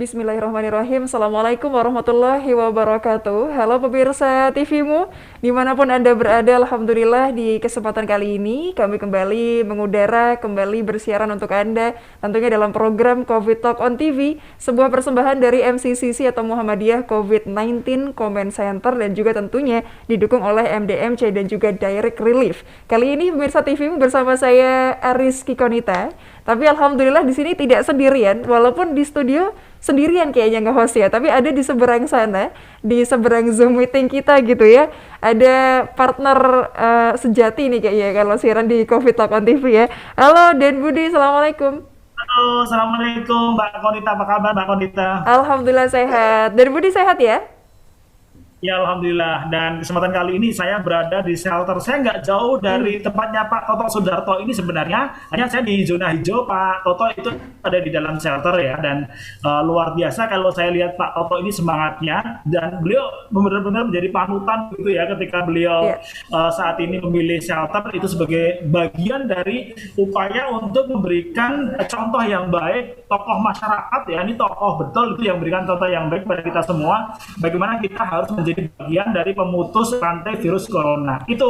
Bismillahirrahmanirrahim. Assalamualaikum warahmatullahi wabarakatuh. Halo pemirsa TVmu, dimanapun Anda berada, Alhamdulillah di kesempatan kali ini kami kembali mengudara, kembali bersiaran untuk Anda, tentunya dalam program COVID Talk on TV, sebuah persembahan dari MCCC atau Muhammadiyah COVID-19 Comment Center dan juga tentunya didukung oleh MDMC dan juga Direct Relief. Kali ini pemirsa TVmu bersama saya Aris Kikonita. Tapi alhamdulillah di sini tidak sendirian, walaupun di studio sendirian kayaknya nge-host ya, tapi ada di seberang sana, di seberang Zoom meeting kita gitu ya, ada partner sejati nih kayaknya kalau siaran di COVID Talk on TV ya. Halo Den Budi, Assalamualaikum. Halo, assalamualaikum Mbak Konita. Apa kabar Mbak Konita? Alhamdulillah sehat. Den Budi sehat ya? Ya Alhamdulillah. Dan kesempatan kali ini saya berada di shelter. Saya nggak jauh dari tempatnya Pak Toto Sudarto ini sebenarnya. Hanya saya di zona hijau. Pak Toto itu ada di dalam shelter ya. Dan luar biasa kalau saya lihat Pak Toto ini semangatnya. Dan beliau benar-benar menjadi panutan gitu ya ketika beliau Iya. saat ini memilih shelter itu sebagai bagian dari upaya untuk memberikan contoh yang baik, tokoh masyarakat ya, ini tokoh betul itu yang memberikan contoh yang baik pada kita semua, bagaimana kita harus menjadi bagian dari pemutus rantai virus corona itu,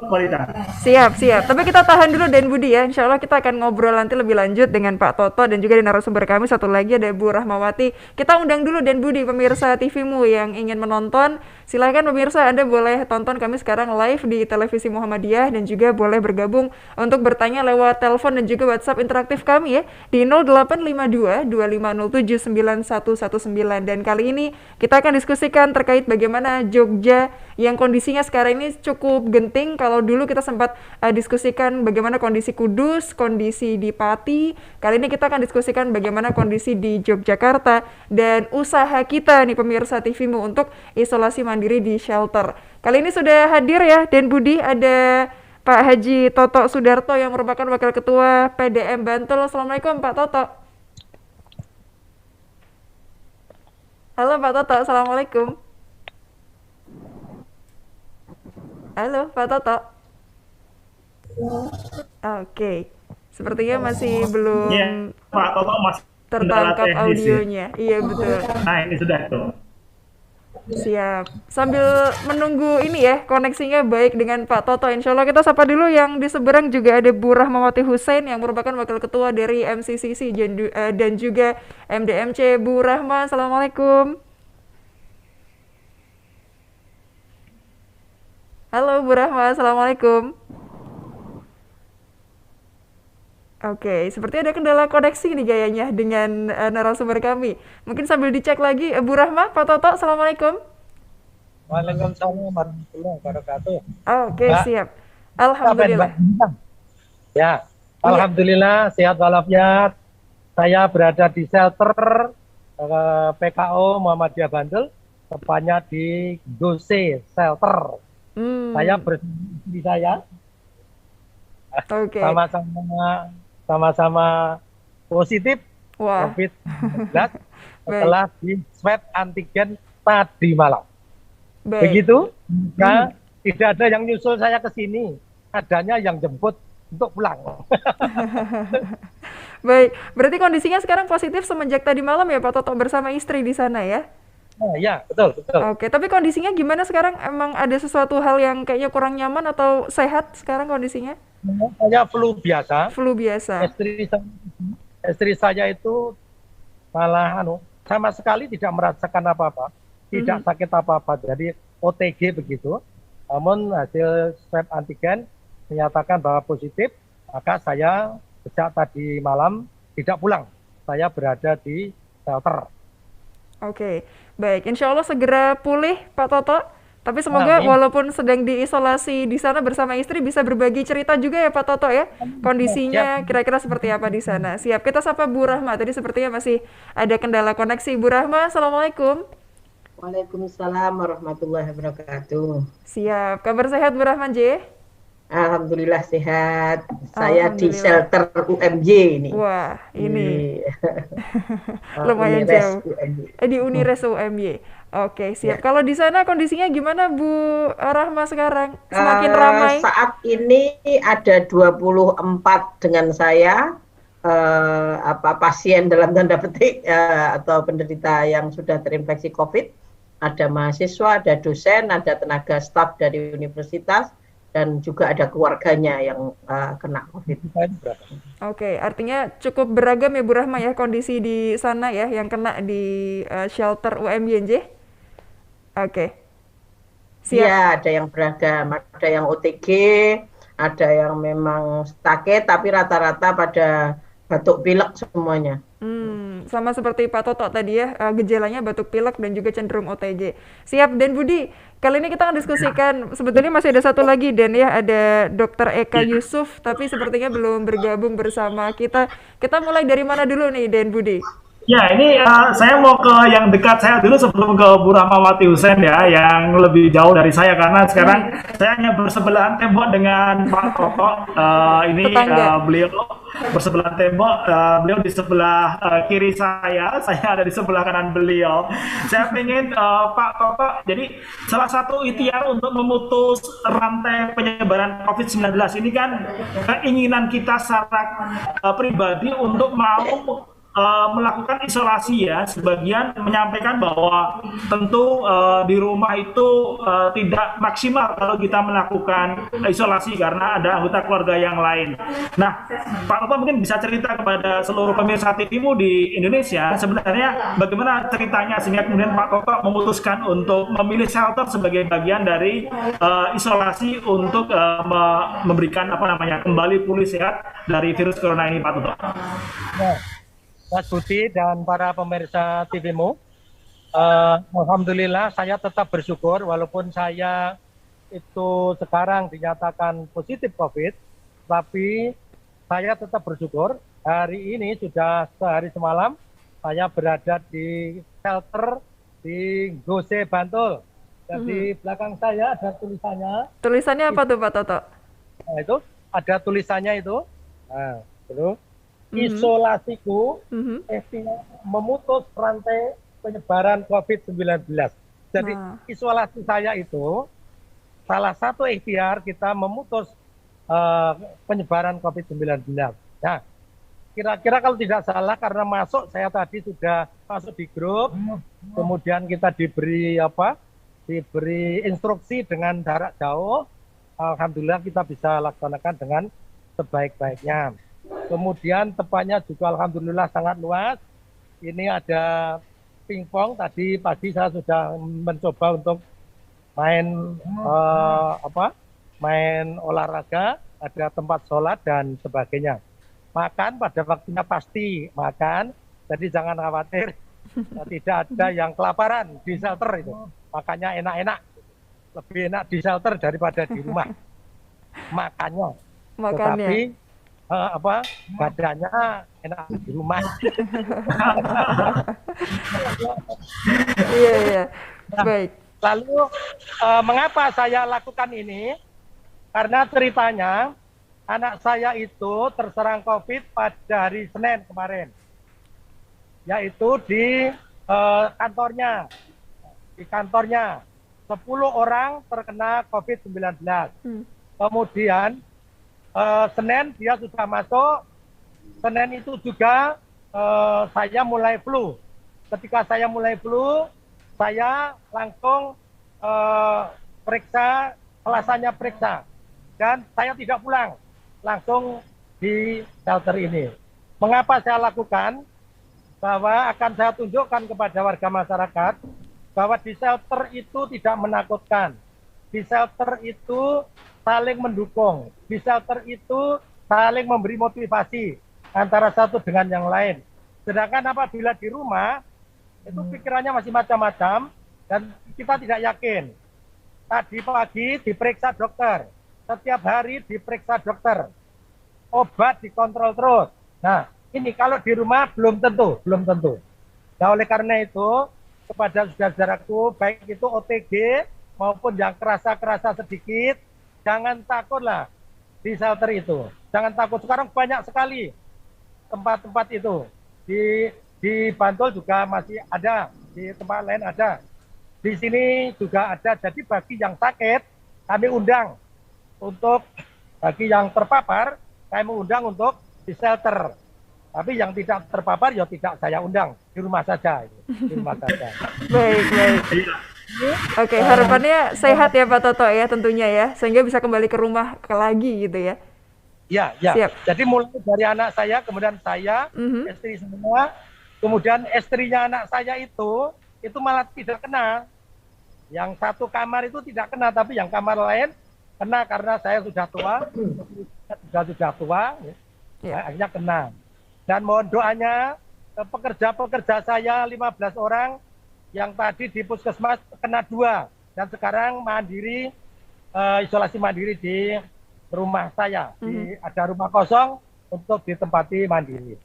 Wanita. Siap, siap. Tapi kita tahan dulu Den Budi ya. Insya Allah kita akan ngobrol nanti lebih lanjut dengan Pak Toto dan juga di narasumber kami satu lagi ada Bu Rahmawati. Kita undang dulu Den Budi, pemirsa TVmu yang ingin menonton. Silahkan pemirsa, Anda boleh tonton kami sekarang live di televisi Muhammadiyah dan juga boleh bergabung untuk bertanya lewat telepon dan juga WhatsApp interaktif kami ya di 0852 2507 9119. Dan kali ini kita akan diskusikan terkait bagaimana Jogja yang kondisinya sekarang ini cukup genting. Kalau dulu kita sempat diskusikan bagaimana kondisi Kudus, kondisi di Pati. Kali ini kita akan diskusikan bagaimana kondisi di Yogyakarta dan usaha kita nih pemirsa TVmu untuk isolasi mandiri di shelter. Kali ini sudah hadir ya Den Budi, ada Pak Haji Toto Sudarto yang merupakan Wakil Ketua PDM Bantul. Assalamualaikum Pak Toto. Halo Pak Toto, Assalamualaikum. Halo Pak Toto. Oke, sepertinya masih Ya, belum Pak Toto masih kendala tertangkap teknis sih. audionya. Iya betul. Nah ini sudah tuh. Siap. Sambil menunggu ini ya, koneksinya baik dengan Pak Toto. Insya Allah kita sapa dulu yang di seberang juga ada Bu Rahmawati Hussein yang merupakan Wakil Ketua dari MCCC dan juga MDMC. Bu Rahma, Assalamualaikum. Halo Bu Rahma, Assalamualaikum. Oke, seperti ada kendala koneksi nih kayaknya dengan narasumber kami. Mungkin sambil dicek lagi, Bu Rahma, Pak Toto, Assalamualaikum. Waalaikumsalam warahmatullahi wabarakatuh. Oke, Mbak, siap. apa Mbak? Alhamdulillah. Ya, Iya. alhamdulillah sehat walafiat. Saya berada di shelter PKO Muhammadiyah Bandel, tepatnya di Gose Shelter. Saya Hmm, bersama istri saya oke. sama-sama sama-sama positif Wah, COVID-19 baik, setelah di swab antigen tadi malam. baik. Begitu, maka tidak ada yang nyusul saya ke sini, adanya yang jemput untuk pulang. Baik, berarti kondisinya sekarang positif semenjak tadi malam ya Pak Toto bersama istri di sana ya? Nah, ya, betul, betul. Oke, tapi kondisinya gimana sekarang? Emang ada sesuatu hal yang kayaknya kurang nyaman atau sehat sekarang kondisinya? Saya flu biasa, Flu biasa. istri saya, istri saya itu malah sama sekali tidak merasakan apa-apa, tidak Mhm. sakit apa-apa, jadi OTG begitu. Namun hasil swab antigen menyatakan bahwa positif, maka saya sejak tadi malam tidak pulang. Saya berada di shelter. Oke, baik. Insya Allah segera pulih Pak Toto. Tapi semoga Amin. walaupun sedang diisolasi di sana bersama istri bisa berbagi cerita juga ya Pak Toto ya. Siap. Kondisinya kira-kira seperti apa di sana. Siap, kita sapa Bu Rahma. Tadi sepertinya masih ada kendala koneksi. Bu Rahma, Assalamualaikum. Waalaikumsalam warahmatullahi wabarakatuh. Siap, kabar sehat Bu Rahman J? Alhamdulillah sehat. Saya di Alhamdulillah. shelter UMJ ini. Wah, ini Di lumayan Unires jauh. UMJ. Di Unires UMY. Oke, siap. Ya. Kalau di sana kondisinya gimana Bu Rahma sekarang? Semakin ramai? Saat ini ada 24 dengan saya, pasien dalam tanda petik atau penderita yang sudah terinfeksi COVID, ada mahasiswa, ada dosen, ada tenaga staf dari universitas, dan juga ada keluarganya yang kena COVID. Oke, artinya cukup beragam ya Bu Rahma ya kondisi di sana ya yang kena di shelter UMYNJ. Oke, siap. Iya, ada yang beragam, ada yang OTG, ada yang memang sakit, tapi rata-rata pada batuk pilek semuanya. Sama seperti Pak Toto tadi ya, gejalanya batuk pilek dan juga cenderung OTG. Siap, Den Budi. Kali ini kita akan diskusikan, sebetulnya masih ada satu lagi, Den ya, ada Dr. Eka Yusuf, tapi sepertinya belum bergabung bersama kita. Kita mulai dari mana dulu nih, Den Budi? Ya, ini saya mau ke yang dekat saya dulu sebelum ke Bu Rahmawati Hussein ya, yang lebih jauh dari saya karena sekarang saya hanya bersebelahan tembok dengan Pak Toto. Beliau bersebelahan tembok, beliau di sebelah kiri saya ada di sebelah kanan beliau. Saya ingin Pak Toto, jadi salah satu ikhtiar untuk memutus rantai penyebaran COVID-19 ini kan keinginan kita secara pribadi untuk mau melakukan isolasi ya, sebagian menyampaikan bahwa tentu di rumah itu tidak maksimal kalau kita melakukan isolasi karena ada anggota keluarga yang lain. Nah, Pak Toto mungkin bisa cerita kepada seluruh pemirsa TV-mu di Indonesia sebenarnya bagaimana ceritanya sehingga kemudian Pak Toto memutuskan untuk memilih shelter sebagai bagian dari isolasi untuk memberikan kembali pulih sehat dari virus corona ini, Pak Toto. Nah, Mas Budi dan para pemirsa TV-mu, alhamdulillah saya tetap bersyukur walaupun saya itu sekarang dinyatakan positif COVID, tapi saya tetap bersyukur hari ini sudah sehari semalam saya berada di shelter di Gose Bantul. Dan di belakang saya ada tulisannya. Tulisannya apa tuh Pak Toto? Nah, itu ada tulisannya itu. Nah, terus isolasiku memutus rantai penyebaran COVID-19. Jadi isolasi saya itu salah satu ikhtiar kita memutus penyebaran COVID-19. Nah, kira-kira kalau tidak salah karena saya tadi sudah masuk di grup, kemudian kita diberi diberi instruksi dengan jarak jauh. Alhamdulillah kita bisa laksanakan dengan sebaik-baiknya. Kemudian tempatnya juga alhamdulillah sangat luas. Ini ada pingpong, tadi pagi saya sudah mencoba untuk main main olahraga, ada tempat sholat dan sebagainya. Makan pada waktunya pasti makan, jadi jangan khawatir tidak ada yang kelaparan di shelter itu. Makanya enak-enak, lebih enak di shelter daripada di rumah makannya. Tetapi badannya enak di rumah. Iya. Nah, Baik. lalu mengapa saya lakukan ini? Karena ceritanya anak saya itu terserang COVID pada hari Senin kemarin, yaitu di kantornya. Di kantornya 10 orang terkena COVID-19. Kemudian Senin dia sudah masuk. Senin itu juga saya mulai flu. Ketika saya mulai flu, saya langsung periksa, Selasannya periksa. Dan saya tidak pulang, langsung di shelter ini. Mengapa saya lakukan? Bahwa akan saya tunjukkan kepada warga masyarakat bahwa di shelter itu tidak menakutkan. Di shelter itu saling mendukung. Di shelter itu saling memberi motivasi antara satu dengan yang lain. Sedangkan apabila di rumah, itu pikirannya masih macam-macam dan kita tidak yakin. Tadi pagi diperiksa dokter, setiap hari diperiksa dokter, obat dikontrol terus. Nah, ini kalau di rumah belum tentu. Nah, oleh karena itu, kepada saudara-saudaraku, baik itu OTG maupun yang kerasa-kerasa sedikit, jangan takutlah di shelter itu. Jangan takut, sekarang banyak sekali tempat-tempat itu. Di Bantul juga masih ada, di tempat lain ada. Di sini juga ada, jadi bagi yang sakit, kami undang untuk, bagi yang terpapar, kami undang untuk di shelter. Tapi yang tidak terpapar ya tidak saya undang, di rumah saja, di rumah saja. Baik, baik. Iya. Oke, harapannya sehat ya Pak Toto ya tentunya ya, sehingga bisa kembali ke rumah lagi gitu ya. Ya, ya. Siap. Jadi mulai dari anak saya, kemudian saya, Mhm. istri semua, kemudian istrinya anak saya itu malah tidak kena. Yang satu kamar itu tidak kena, tapi yang kamar lain kena karena saya sudah tua, sudah tua, Ya. akhirnya kena. Dan mohon doanya pekerja-pekerja saya 15 orang yang tadi di puskesmas kena 2 dan sekarang mandiri isolasi mandiri di rumah saya. Ada rumah kosong untuk ditempati mandiri.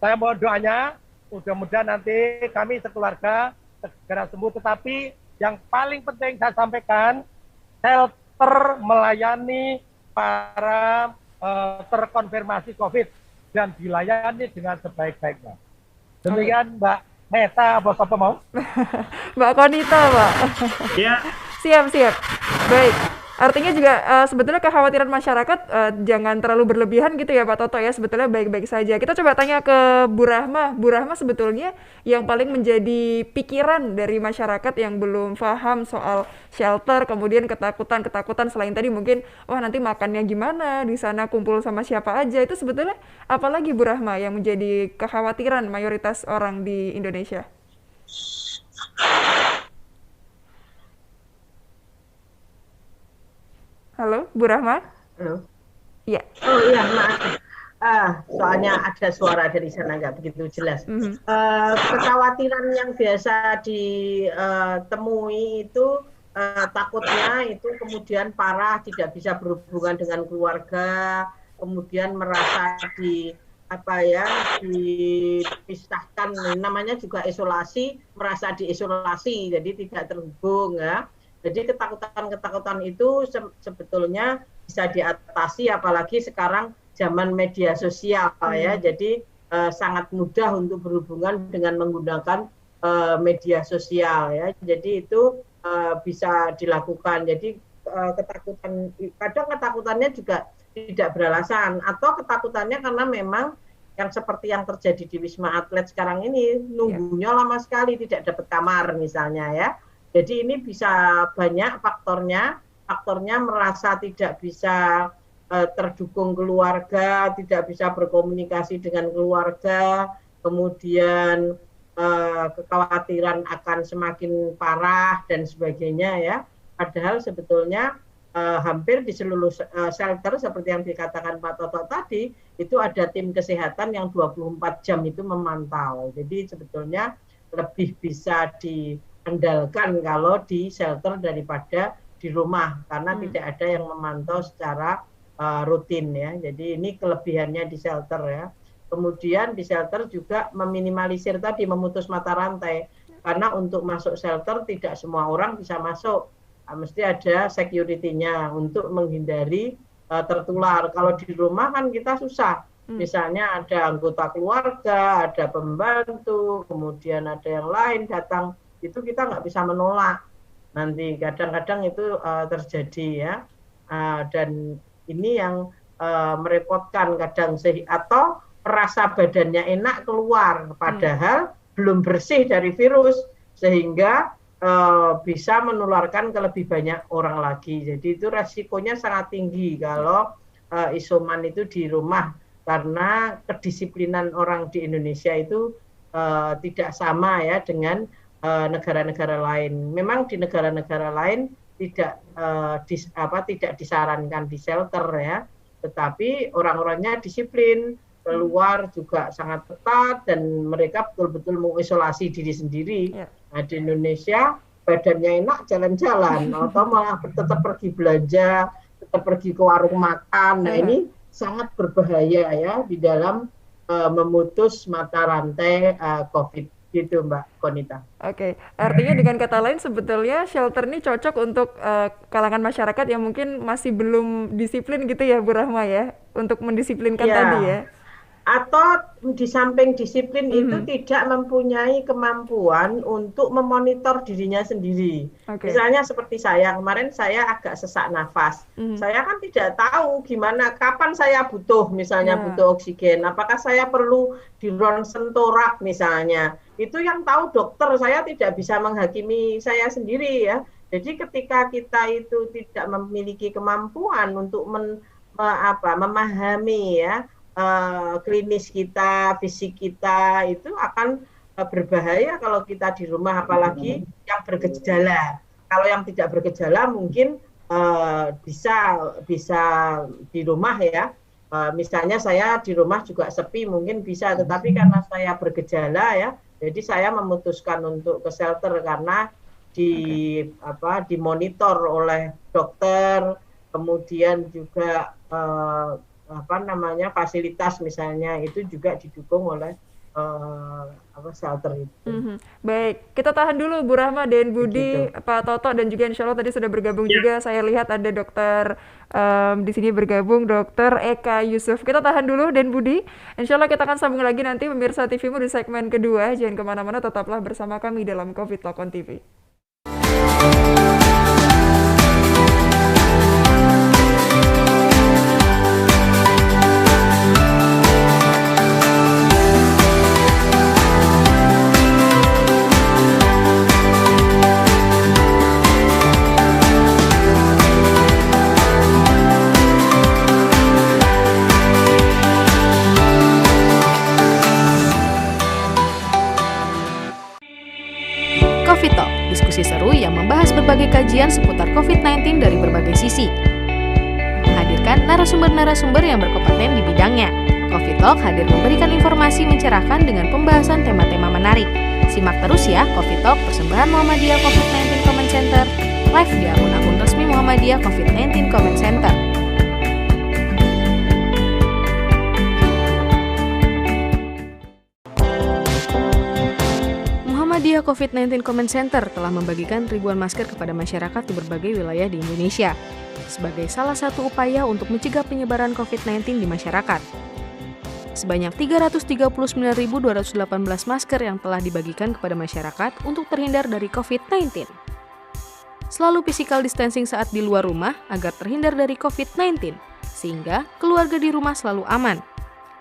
Saya mohon doanya mudah-mudahan nanti kami sekeluarga segera sembuh, tetapi yang paling penting saya sampaikan, shelter melayani para terkonfirmasi COVID dan dilayani dengan sebaik-baiknya. Demikian Mbak Meta, apa mau? Mbak Konita, Pak. Ya, Siap, siap. Baik. Artinya juga sebetulnya kekhawatiran masyarakat jangan terlalu berlebihan gitu ya Pak Toto ya, sebetulnya baik-baik saja. Kita coba tanya ke Bu Rahma. Bu Rahma sebetulnya yang paling menjadi pikiran dari masyarakat yang belum paham soal shelter, kemudian ketakutan-ketakutan selain tadi mungkin, wah nanti makannya gimana, di sana kumpul sama siapa aja, itu sebetulnya apalagi Bu Rahma yang menjadi kekhawatiran mayoritas orang di Indonesia? Halo, Bu Rahma? Halo. Iya. Oh iya, maaf. Soalnya ada suara dari sana nggak begitu jelas. Kekhawatiran yang biasa ditemui itu takutnya itu kemudian parah, tidak bisa berhubungan dengan keluarga, kemudian merasa dipisahkan, namanya juga isolasi, merasa diisolasi, jadi tidak terhubung ya. Jadi ketakutan-ketakutan itu sebetulnya bisa diatasi, apalagi sekarang zaman media sosial ya. Jadi sangat mudah untuk berhubungan dengan menggunakan media sosial ya. Jadi itu bisa dilakukan. Jadi kadang ketakutannya juga tidak beralasan, atau ketakutannya karena memang yang seperti yang terjadi di Wisma Atlet sekarang ini, nunggunya lama sekali, tidak dapat kamar misalnya ya. Jadi ini bisa banyak faktornya merasa tidak bisa terdukung keluarga, tidak bisa berkomunikasi dengan keluarga, kemudian kekhawatiran akan semakin parah dan sebagainya ya. Padahal sebetulnya hampir di seluruh shelter seperti yang dikatakan Pak Toto tadi, itu ada tim kesehatan yang 24 jam itu memantau. Jadi sebetulnya lebih bisa diandalkan kalau di shelter daripada di rumah, karena tidak ada yang memantau secara rutin ya. Jadi ini kelebihannya di shelter ya. Kemudian di shelter juga meminimalisir tadi, memutus mata rantai, karena untuk masuk shelter tidak semua orang bisa masuk. Mesti ada security-nya untuk menghindari tertular. Kalau di rumah kan kita susah. Misalnya ada anggota keluarga, ada pembantu, kemudian ada yang lain datang, itu kita nggak bisa menolak. Nanti kadang-kadang itu terjadi ya. Dan ini yang merepotkan kadang, atau rasa badannya enak keluar, padahal belum bersih dari virus, sehingga bisa menularkan ke lebih banyak orang lagi. Jadi itu resikonya sangat tinggi kalau isoman itu di rumah, karena kedisiplinan orang di Indonesia itu tidak sama ya dengan negara-negara lain. Memang di negara-negara lain tidak disarankan di shelter ya, tetapi orang-orangnya disiplin, keluar juga sangat ketat, dan mereka betul-betul mengisolasi diri sendiri. Nah, di Indonesia badannya enak jalan-jalan, atau malah tetap pergi belanja, tetap pergi ke warung makan. Nah, ini sangat berbahaya ya di dalam memutus mata rantai COVID. Gitu Mbak Konita. Oke, artinya dengan kata lain sebetulnya shelter ini cocok untuk kalangan masyarakat yang mungkin masih belum disiplin gitu ya Bu Rahma ya, untuk mendisiplinkan tadi ya. atau di samping disiplin itu tidak mempunyai kemampuan untuk memonitor dirinya sendiri. Oke. Misalnya seperti saya, kemarin saya agak sesak nafas. Saya kan tidak tahu gimana, kapan saya butuh, misalnya butuh oksigen, apakah saya perlu di ronsen torak misalnya. Itu yang tahu dokter, saya tidak bisa menghakimi saya sendiri ya. Jadi ketika kita itu tidak memiliki kemampuan untuk memahami ya, klinis kita, fisik kita itu akan berbahaya kalau kita di rumah, apalagi yang bergejala. Kalau yang tidak bergejala mungkin bisa di rumah ya. Misalnya saya di rumah juga sepi mungkin bisa, tetapi karena saya bergejala ya, jadi saya memutuskan untuk ke shelter karena dimonitor oleh dokter, kemudian juga fasilitas misalnya itu juga didukung oleh shelter itu. Baik, kita tahan dulu Bu Rahma dan Budi, Pak Toto, dan juga insya Allah tadi sudah bergabung juga. Saya lihat ada dokter di sini bergabung, Dokter Eka Yusuf. Kita tahan dulu dan Budi. Insya Allah kita akan sambung lagi nanti pemirsa TVmu di segmen kedua. Jangan kemana-mana, tetaplah bersama kami dalam COVID Talk on TV. Coffee Talk, diskusi seru yang membahas berbagai kajian seputar COVID-19 dari berbagai sisi. Menghadirkan narasumber-narasumber yang berkompeten di bidangnya. Coffee Talk hadir memberikan informasi mencerahkan dengan pembahasan tema-tema menarik. Simak terus ya Coffee Talk persembahan Muhammadiyah COVID-19 Comment Center, live di akun-akun resmi Muhammadiyah COVID-19 Comment Center. Muhammadiyah COVID-19 Comment Center telah membagikan ribuan masker kepada masyarakat di berbagai wilayah di Indonesia sebagai salah satu upaya untuk mencegah penyebaran COVID-19 di masyarakat. Sebanyak 339.218 masker yang telah dibagikan kepada masyarakat untuk terhindar dari COVID-19. Selalu physical distancing saat di luar rumah agar terhindar dari COVID-19, sehingga keluarga di rumah selalu aman.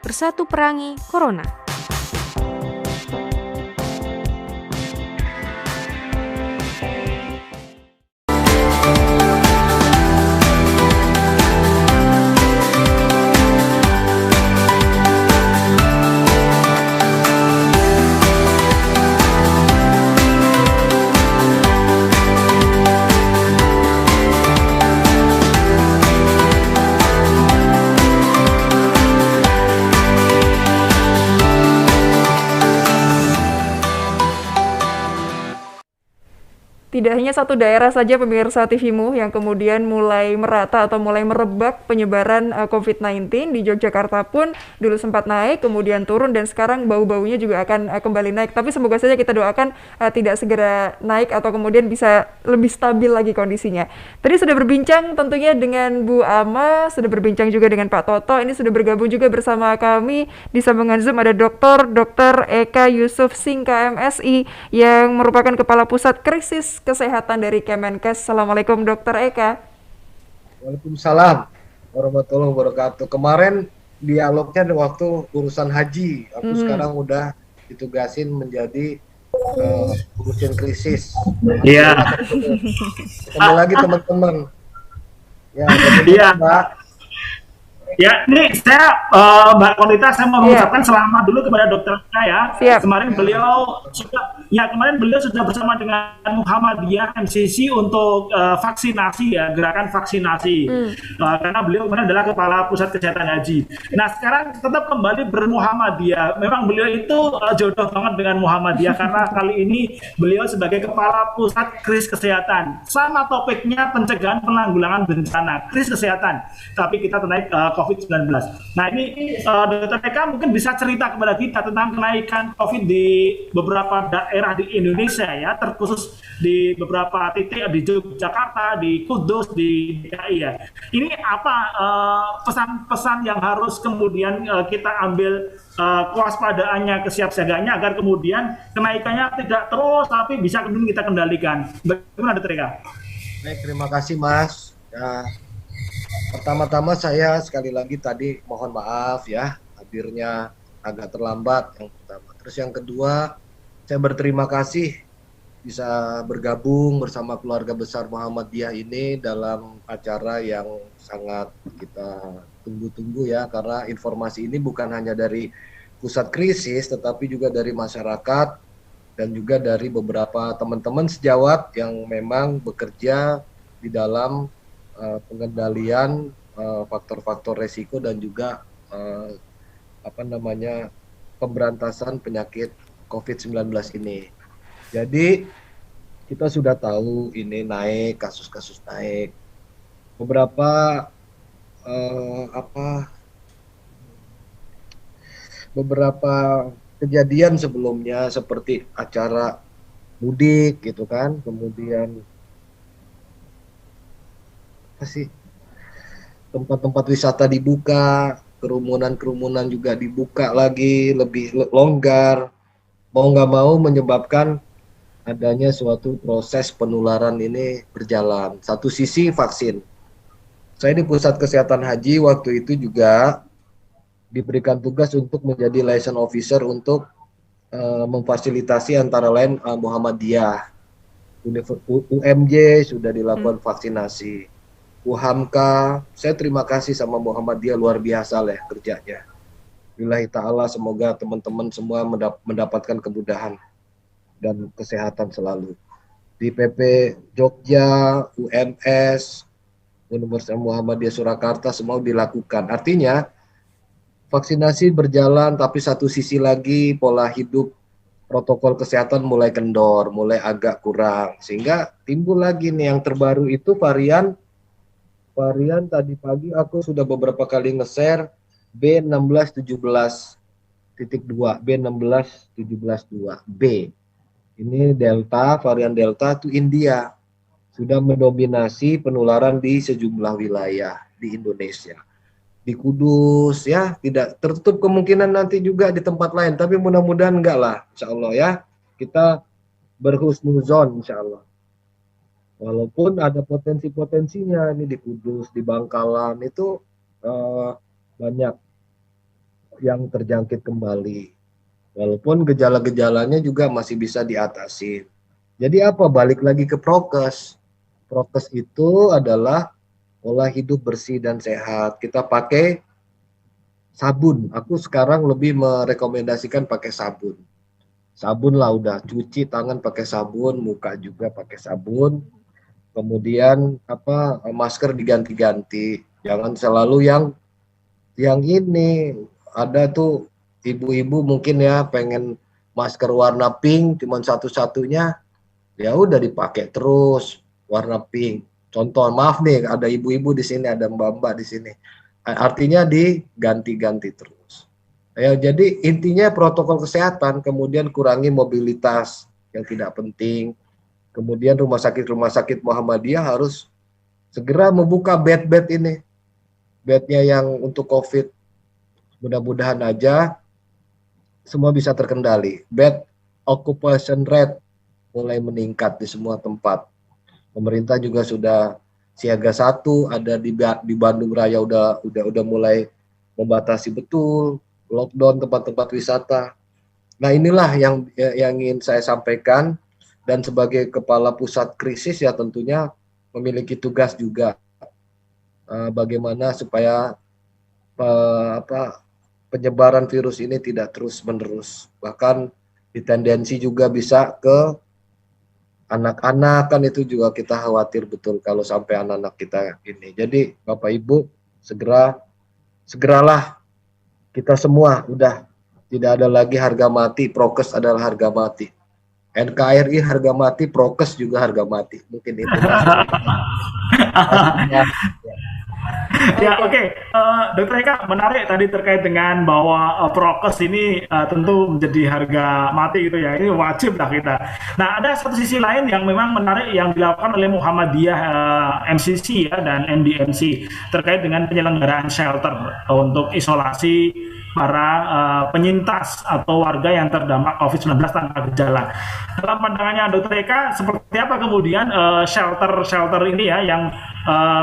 Bersatu perangi Corona. Tidak hanya satu daerah saja pemirsa TVmu yang kemudian mulai merata atau mulai merebak penyebaran COVID-19. Di Yogyakarta pun dulu sempat naik, kemudian turun, dan sekarang bau-baunya juga akan kembali naik. Tapi semoga saja kita doakan tidak segera naik atau kemudian bisa lebih stabil lagi kondisinya. Tadi sudah berbincang tentunya dengan Bu Ama, sudah berbincang juga dengan Pak Toto. Ini sudah bergabung juga bersama kami di sambungan Zoom ada Dr. Eka Yusuf Sing KMSI yang merupakan Kepala Pusat Krisis Kesehatan dari Kemenkes. Assalamualaikum Dr. Eka. Waalaikumsalam warahmatullahi wabarakatuh. Kemarin dialognya waktu urusan haji, aku sekarang udah ditugasin menjadi urusan krisis. Iya. Ketemu lagi teman-teman. Ya, Mbak. Ya, ini saya Mbak Konita, saya mau mengucapkan selamat dulu kepada Dokter Eka ya. Siap. Kemarin beliau sudah bersama dengan Muhammadiyah MCC untuk vaksinasi ya, gerakan vaksinasi. Karena beliau kemarin adalah Kepala Pusat Kesehatan Haji. Nah, sekarang tetap kembali bermuhammadiyah. Memang beliau itu jodoh banget dengan Muhammadiyah karena kali ini beliau sebagai Kepala Pusat Krisis Kesehatan. Sama topiknya pencegahan penanggulangan bencana, krisis kesehatan. Tapi kita naik COVID-19. Nah ini Dr. Eka mungkin bisa cerita kepada kita tentang kenaikan COVID di beberapa daerah di Indonesia ya, terkhusus di beberapa titik di Yogyakarta, di Kudus, di DKI ya. Ini apa pesan-pesan yang harus kemudian kita ambil kewaspadaannya, kesiapsiagaannya agar kemudian kenaikannya tidak terus tapi bisa kemudian kita kendalikan. Bagaimana Dr. Eka? Baik, terima kasih Mas. Ya, pertama-tama saya sekali lagi tadi mohon maaf ya, hadirnya agak terlambat yang pertama. Terus yang kedua, saya berterima kasih bisa bergabung bersama keluarga besar Muhammadiyah ini dalam acara yang sangat kita tunggu-tunggu ya, karena informasi ini bukan hanya dari pusat krisis tetapi juga dari masyarakat dan juga dari beberapa teman-teman sejawat yang memang bekerja di dalam pengendalian faktor-faktor resiko dan juga pemberantasan penyakit COVID-19 ini. Jadi kita sudah tahu ini naik, kasus-kasus naik. Beberapa kejadian sebelumnya seperti acara mudik gitu kan, kemudian tempat-tempat wisata dibuka, kerumunan juga dibuka lagi, lebih longgar, mau nggak mau menyebabkan adanya suatu proses penularan ini berjalan. Satu sisi vaksin. Saya di Pusat Kesehatan Haji waktu itu juga diberikan tugas untuk menjadi liaison officer untuk memfasilitasi antara lain Muhammadiyah, UMJ sudah dilakukan vaksinasi, UHAMKA. Saya terima kasih sama Muhammadiyah, luar biasa lah kerjanya. Billahi ta'ala semoga teman-teman semua mendapatkan kemudahan dan kesehatan selalu. Di PP Jogja, UMS, Universitas Muhammadiyah Surakarta semua dilakukan. Artinya vaksinasi berjalan, tapi satu sisi lagi pola hidup protokol kesehatan mulai kendor, mulai agak kurang, sehingga timbul lagi nih yang terbaru itu varian tadi pagi aku sudah beberapa kali nge-share B1617.2, B1617.2B. Ini Delta, varian Delta itu India sudah mendominasi penularan di sejumlah wilayah di Indonesia. Di Kudus ya, tidak tertutup kemungkinan nanti juga di tempat lain, tapi mudah-mudahan enggak lah, insya Allah ya, kita berhusnuzon insya Allah. Walaupun ada potensi-potensinya ini di Kudus, di Bangkalan itu banyak yang terjangkit kembali, walaupun gejala-gejalanya juga masih bisa diatasi. Jadi apa, balik lagi ke prokes. Prokes itu adalah pola hidup bersih dan sehat. Kita pakai sabun. Aku sekarang lebih merekomendasikan pakai sabun. Sabun lah udah, cuci tangan pakai sabun, muka juga pakai sabun. Kemudian masker diganti-ganti. Jangan selalu yang ini. Ada tuh ibu-ibu mungkin ya pengen masker warna pink cuman satu-satunya. Ya udah dipakai terus warna pink. Contoh, maaf nih, ada ibu-ibu di sini, ada mbak-mbak di sini. Artinya diganti-ganti terus. Ya, jadi intinya protokol kesehatan, kemudian kurangi mobilitas yang tidak penting. Kemudian rumah sakit Muhammadiyah harus segera membuka bed-bed ini. Bednya yang untuk COVID. Mudah-mudahan aja semua bisa terkendali. Bed occupation rate mulai meningkat di semua tempat. Pemerintah juga sudah siaga 1, ada di Bandung Raya udah mulai membatasi betul, lockdown tempat-tempat wisata. Nah inilah yang ingin saya sampaikan, dan sebagai kepala pusat krisis ya tentunya memiliki tugas juga bagaimana supaya penyebaran virus ini tidak terus-menerus, bahkan ditendensi juga bisa ke anak-anak, kan itu juga kita khawatir betul kalau sampai anak-anak kita ini. Jadi Bapak Ibu segeralah kita semua, udah tidak ada lagi harga mati, prokes adalah harga mati. NKRI harga mati, prokes juga harga mati. Mungkin itu. Ya, oke. Dokter Eka, menarik tadi terkait dengan bahwa prokes ini tentu menjadi harga mati gitu ya. Ini wajib lah kita. Nah, ada satu sisi lain yang memang menarik yang dilakukan oleh Muhammadiyah MCC ya dan MDMC terkait dengan penyelenggaraan shelter untuk isolasi para penyintas atau warga yang terdampak COVID-19 tanpa gejala. Dalam pandangannya Dokter Eka, seperti apa kemudian shelter-shelter ini ya yang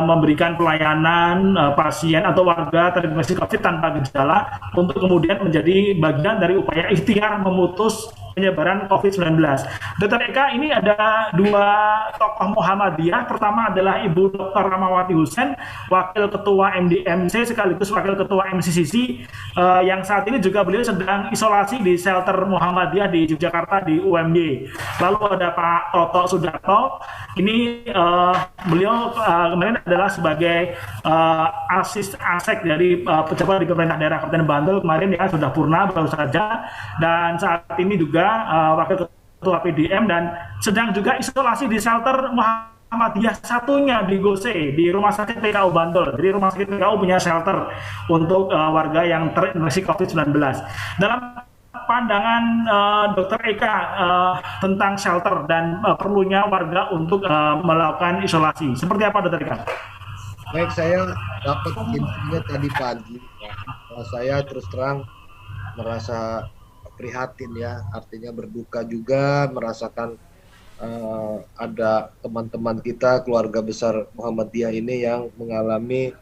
memberikan pelayanan pasien atau warga terinfeksi COVID tanpa gejala untuk kemudian menjadi bagian dari upaya ikhtiar memutus penyebaran COVID-19. Dokter Eka, ini ada dua tokoh Muhammadiyah. Pertama adalah Ibu Dr. Rahmawati Hussein, Wakil Ketua MDMC sekaligus Wakil Ketua MCCC, yang saat ini juga beliau sedang isolasi di shelter Muhammadiyah di Yogyakarta di UMY. Lalu ada Pak Toto Sudarto, ini beliau kemarin adalah sebagai asek dari pejabat di pemerintah daerah Kabupaten Bantul, kemarin ya sudah purna baru saja, dan saat ini juga Wakil Ketua PDM dan sedang juga isolasi di shelter Muhammadiyah satunya di Gose di Rumah Sakit PKU Bantul. Jadi Rumah Sakit PKU punya shelter untuk warga yang terinfeksi COVID-19. Dalam pandangan Dokter Eka tentang shelter dan perlunya warga untuk melakukan isolasi, seperti apa Dokter Eka? Baik, saya dapat infonya tadi pagi. Saya terus terang merasa prihatin ya, artinya berduka juga merasakan ada teman-teman kita keluarga besar Muhammadiyah ini yang mengalami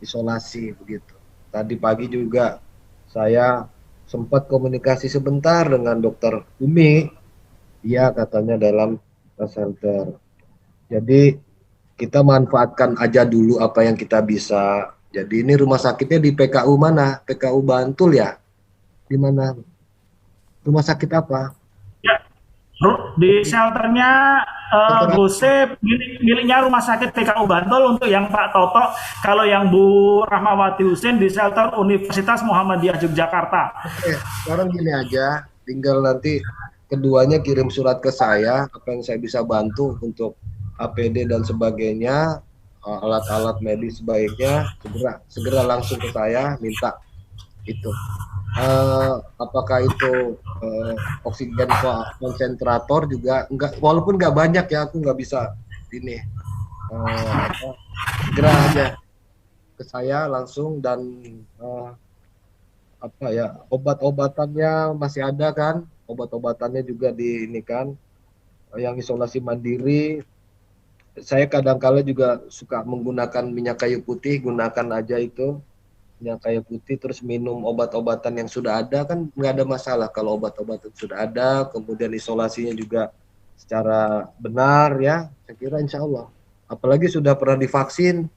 isolasi begitu. Tadi pagi juga saya sempat komunikasi sebentar dengan Dokter Umi, ia katanya dalam center. Jadi kita manfaatkan aja dulu apa yang kita bisa. Jadi ini rumah sakitnya di PKU mana? PKU Bantul ya? Di mana? Rumah sakit apa? Ya, di shelternya Gose miliknya Rumah Sakit PKU Bantul untuk yang Pak Toto. Kalau yang Bu Rahmawati Hussein di shelter Universitas Muhammadiyah Yogyakarta. Oke, sekarang gini aja, tinggal nanti keduanya kirim surat ke saya, apa yang saya bisa bantu untuk APD dan sebagainya, alat-alat medis sebaiknya segera langsung ke saya, minta itu. Apakah itu oksigen konsentrator juga enggak, walaupun nggak banyak ya, aku nggak bisa ini segera aja ke saya langsung. Dan obat-obatannya masih ada kan, obat-obatannya juga di ini kan, yang isolasi mandiri. Saya kadang-kala juga suka menggunakan minyak kayu putih, gunakan aja itu minyak kayu putih, terus minum obat-obatan yang sudah ada, kan nggak ada masalah kalau obat-obatan sudah ada, kemudian isolasinya juga secara benar ya, saya kira insya Allah. Apalagi sudah pernah divaksin,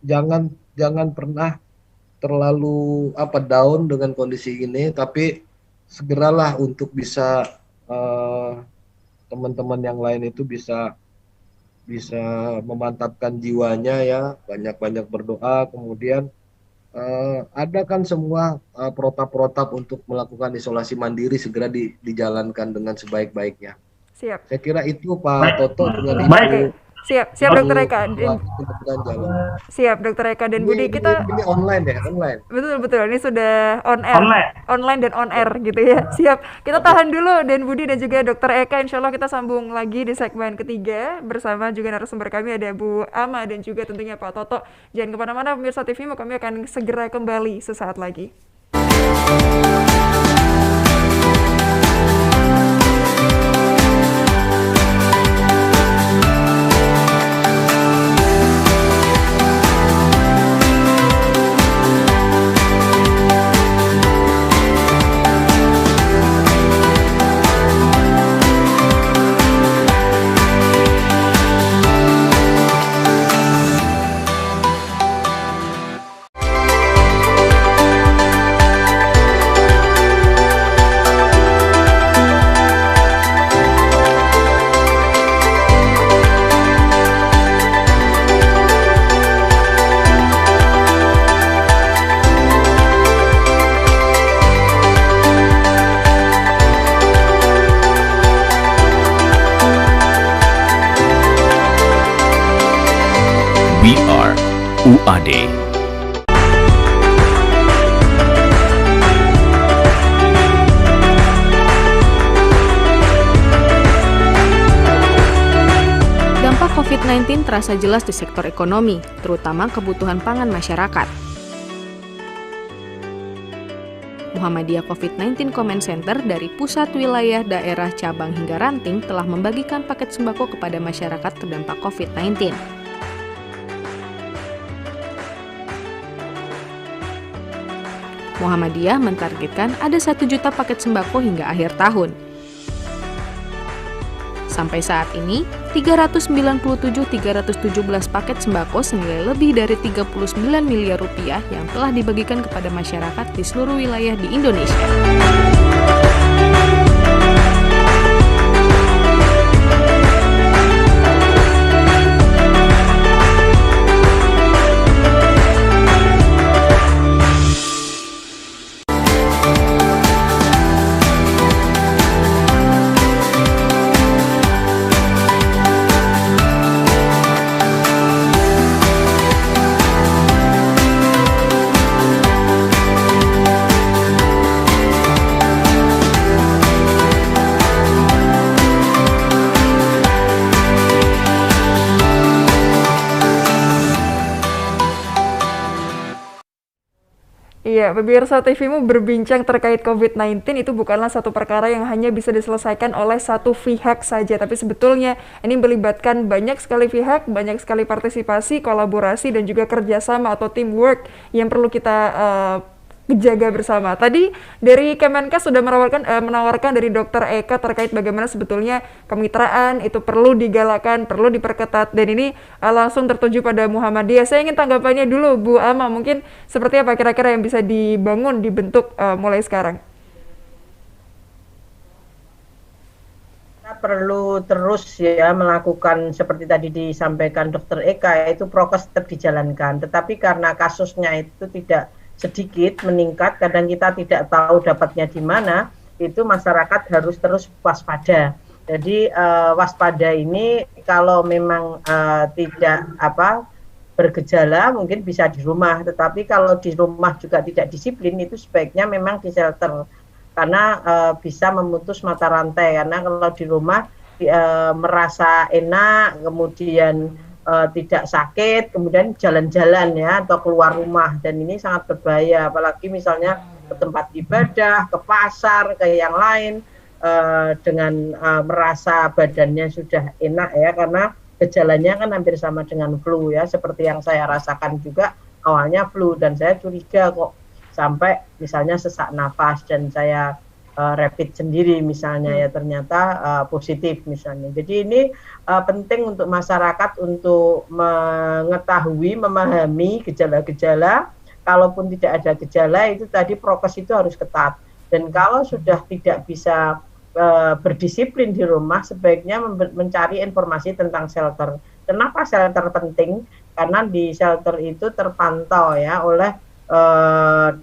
jangan pernah terlalu down dengan kondisi ini, tapi segeralah untuk bisa teman-teman yang lain itu bisa memantapkan jiwanya ya, banyak-banyak berdoa. Kemudian ada kan semua protap-protap untuk melakukan isolasi mandiri segera dijalankan dengan sebaik-baiknya. Siap. Saya kira itu Pak Toto dengan Baik. Siap Dokter Eka. Siap Dokter Eka dan Budi, kita ini online ya, online. Betul, ini sudah on air, online dan on air gitu ya. Siap, kita tahan dulu dan Budi dan juga Dokter Eka, insya Allah kita sambung lagi di segmen ketiga bersama juga narasumber kami ada Bu Ama dan juga tentunya Pak Toto. Jangan kemana-mana pemirsa TV, kami akan segera kembali sesaat lagi. UAD. Dampak COVID-19 terasa jelas di sektor ekonomi, terutama kebutuhan pangan masyarakat. Muhammadiyah COVID-19 Comment Center dari pusat, wilayah, daerah, cabang hingga ranting telah membagikan paket sembako kepada masyarakat terdampak COVID-19. Muhammadiyah mentargetkan ada 1 juta paket sembako hingga akhir tahun. Sampai saat ini, 397.317 paket sembako senilai lebih dari 39 miliar rupiah yang telah dibagikan kepada masyarakat di seluruh wilayah di Indonesia. Iya, pemirsa TVmu berbincang terkait COVID-19 itu bukanlah satu perkara yang hanya bisa diselesaikan oleh satu pihak saja, tapi sebetulnya ini melibatkan banyak sekali pihak, banyak sekali partisipasi, kolaborasi, dan juga kerjasama atau teamwork yang perlu kita jaga bersama. Tadi dari Kemenkes sudah menawarkan dari Dr. Eka terkait bagaimana sebetulnya kemitraan itu perlu digalakkan, perlu diperketat, dan ini langsung tertuju pada Muhammadiyah. Saya ingin tanggapannya dulu, Bu Ama, mungkin seperti apa kira-kira yang bisa dibentuk mulai sekarang? Kita perlu terus ya melakukan seperti tadi disampaikan Dr. Eka, yaitu prokes tetap dijalankan, tetapi karena kasusnya itu tidak sedikit meningkat, kadang kita tidak tahu dapatnya di mana, itu masyarakat harus terus waspada. Jadi waspada ini kalau memang tidak bergejala mungkin bisa di rumah, tetapi kalau di rumah juga tidak disiplin itu sebaiknya memang di shelter, karena bisa memutus mata rantai. Karena kalau di rumah merasa enak, kemudian tidak sakit, kemudian jalan-jalan ya atau keluar rumah, dan ini sangat berbahaya, apalagi misalnya ke tempat ibadah, ke pasar, ke yang lain dengan merasa badannya sudah enak ya, karena gejalanya kan hampir sama dengan flu ya, seperti yang saya rasakan juga awalnya flu, dan saya curiga kok sampai misalnya sesak nafas dan saya rapid sendiri misalnya ya ternyata positif misalnya. Jadi ini penting untuk masyarakat untuk mengetahui, memahami gejala-gejala. Kalaupun tidak ada gejala itu tadi prokes itu harus ketat. Dan kalau sudah tidak bisa berdisiplin di rumah, sebaiknya mencari informasi tentang shelter. Kenapa shelter penting? Karena di shelter itu terpantau ya oleh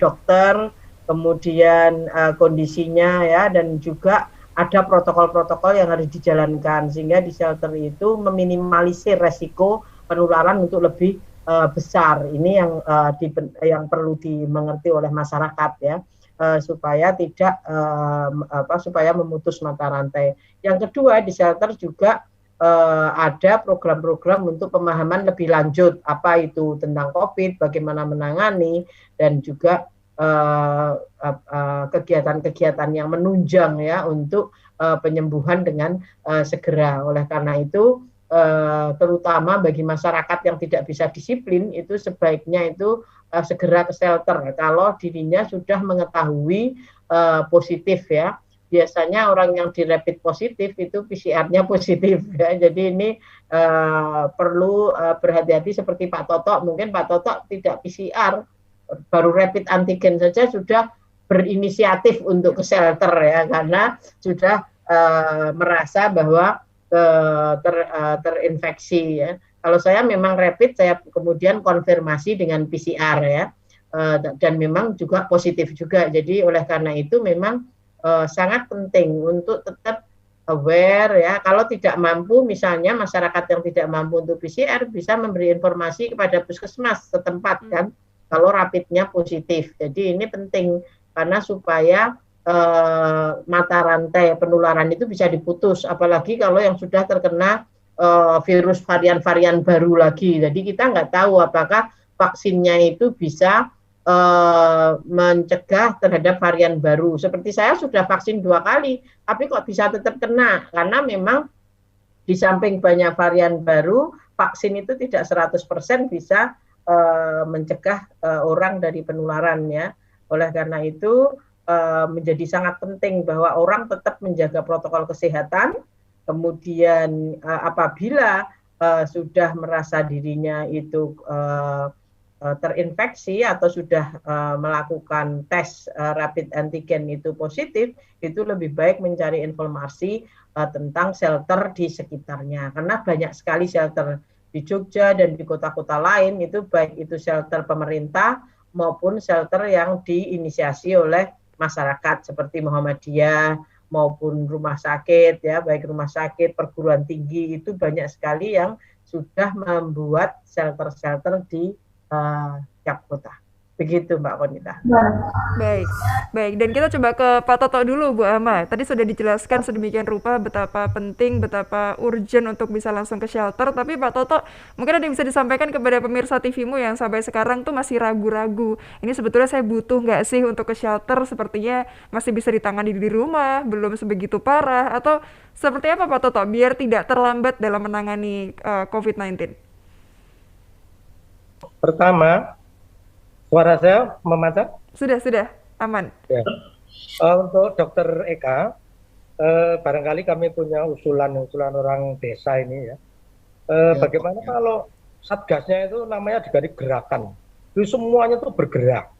dokter, kemudian kondisinya ya, dan juga ada protokol-protokol yang harus dijalankan sehingga di shelter itu meminimalisir resiko penularan untuk lebih besar. Ini yang perlu dimengerti oleh masyarakat ya, supaya tidak supaya memutus mata rantai. Yang kedua, di shelter juga ada program-program untuk pemahaman lebih lanjut apa itu tentang COVID, bagaimana menangani, dan juga kegiatan-kegiatan yang menunjang ya untuk penyembuhan dengan segera. Oleh karena itu terutama bagi masyarakat yang tidak bisa disiplin itu sebaiknya itu segera ke shelter kalau dirinya sudah mengetahui positif ya. Biasanya orang yang di rapid positif itu PCR-nya positif ya. Jadi ini perlu berhati-hati seperti Pak Toto. Mungkin Pak Toto tidak PCR, baru rapid antigen saja sudah berinisiatif untuk ke shelter ya, karena sudah merasa bahwa terinfeksi ya. Kalau saya memang rapid, saya kemudian konfirmasi dengan PCR ya, dan memang juga positif juga. Jadi oleh karena itu memang sangat penting untuk tetap aware ya. Kalau tidak mampu, misalnya masyarakat yang tidak mampu untuk PCR bisa memberi informasi kepada puskesmas setempat kan, kalau rapidnya positif. Jadi ini penting karena supaya mata rantai penularan itu bisa diputus, apalagi kalau yang sudah terkena virus varian-varian baru lagi. Jadi kita nggak tahu apakah vaksinnya itu bisa mencegah terhadap varian baru. Seperti saya sudah vaksin 2 kali, tapi kok bisa tetap kena? Karena memang di samping banyak varian baru, vaksin itu tidak 100% bisa mencegah orang dari penularan ya. Oleh karena itu menjadi sangat penting bahwa orang tetap menjaga protokol kesehatan. Kemudian apabila sudah merasa dirinya itu terinfeksi atau sudah melakukan tes rapid antigen itu positif, itu lebih baik mencari informasi tentang shelter di sekitarnya. Karena banyak sekali shelter di Jogja dan di kota-kota lain, itu baik itu shelter pemerintah maupun shelter yang diinisiasi oleh masyarakat seperti Muhammadiyah maupun rumah sakit ya, baik rumah sakit, perguruan tinggi, itu banyak sekali yang sudah membuat shelter-shelter di tiap kota. Begitu Mbak Konita. Baik, baik. Dan kita coba ke Pak Toto dulu, Bu Ama. Tadi sudah dijelaskan sedemikian rupa betapa penting, betapa urgent untuk bisa langsung ke shelter. Tapi Pak Toto, mungkin ada yang bisa disampaikan kepada pemirsa TV-mu yang sampai sekarang tuh masih ragu-ragu. Ini sebetulnya saya butuh nggak sih untuk ke shelter? Sepertinya masih bisa ditangani di rumah, belum sebegitu parah. Atau seperti apa Pak Toto, biar tidak terlambat dalam menangani COVID-19? Pertama, suara saya memancar? Sudah, aman. Ya. Untuk Dokter Eka, barangkali kami punya usulan orang desa ini ya. Bagaimana kalau satgasnya itu namanya diganti gerakan, itu semuanya tuh bergerak.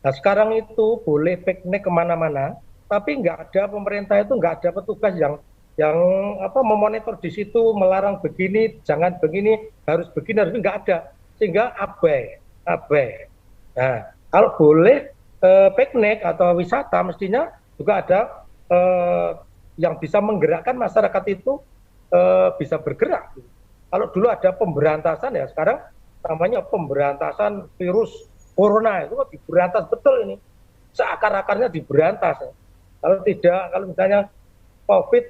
Nah sekarang itu boleh piknik kemana-mana, tapi nggak ada pemerintah itu nggak ada petugas yang memonitor di situ, melarang begini, jangan begini, harus begini, harus nggak ada. Sehingga abai. Nah, kalau boleh piknik atau wisata, mestinya juga ada yang bisa menggerakkan masyarakat itu bisa bergerak. Kalau dulu ada pemberantasan ya, sekarang namanya pemberantasan virus corona itu diberantas betul ini, seakar-akarnya diberantas. Ya. Kalau misalnya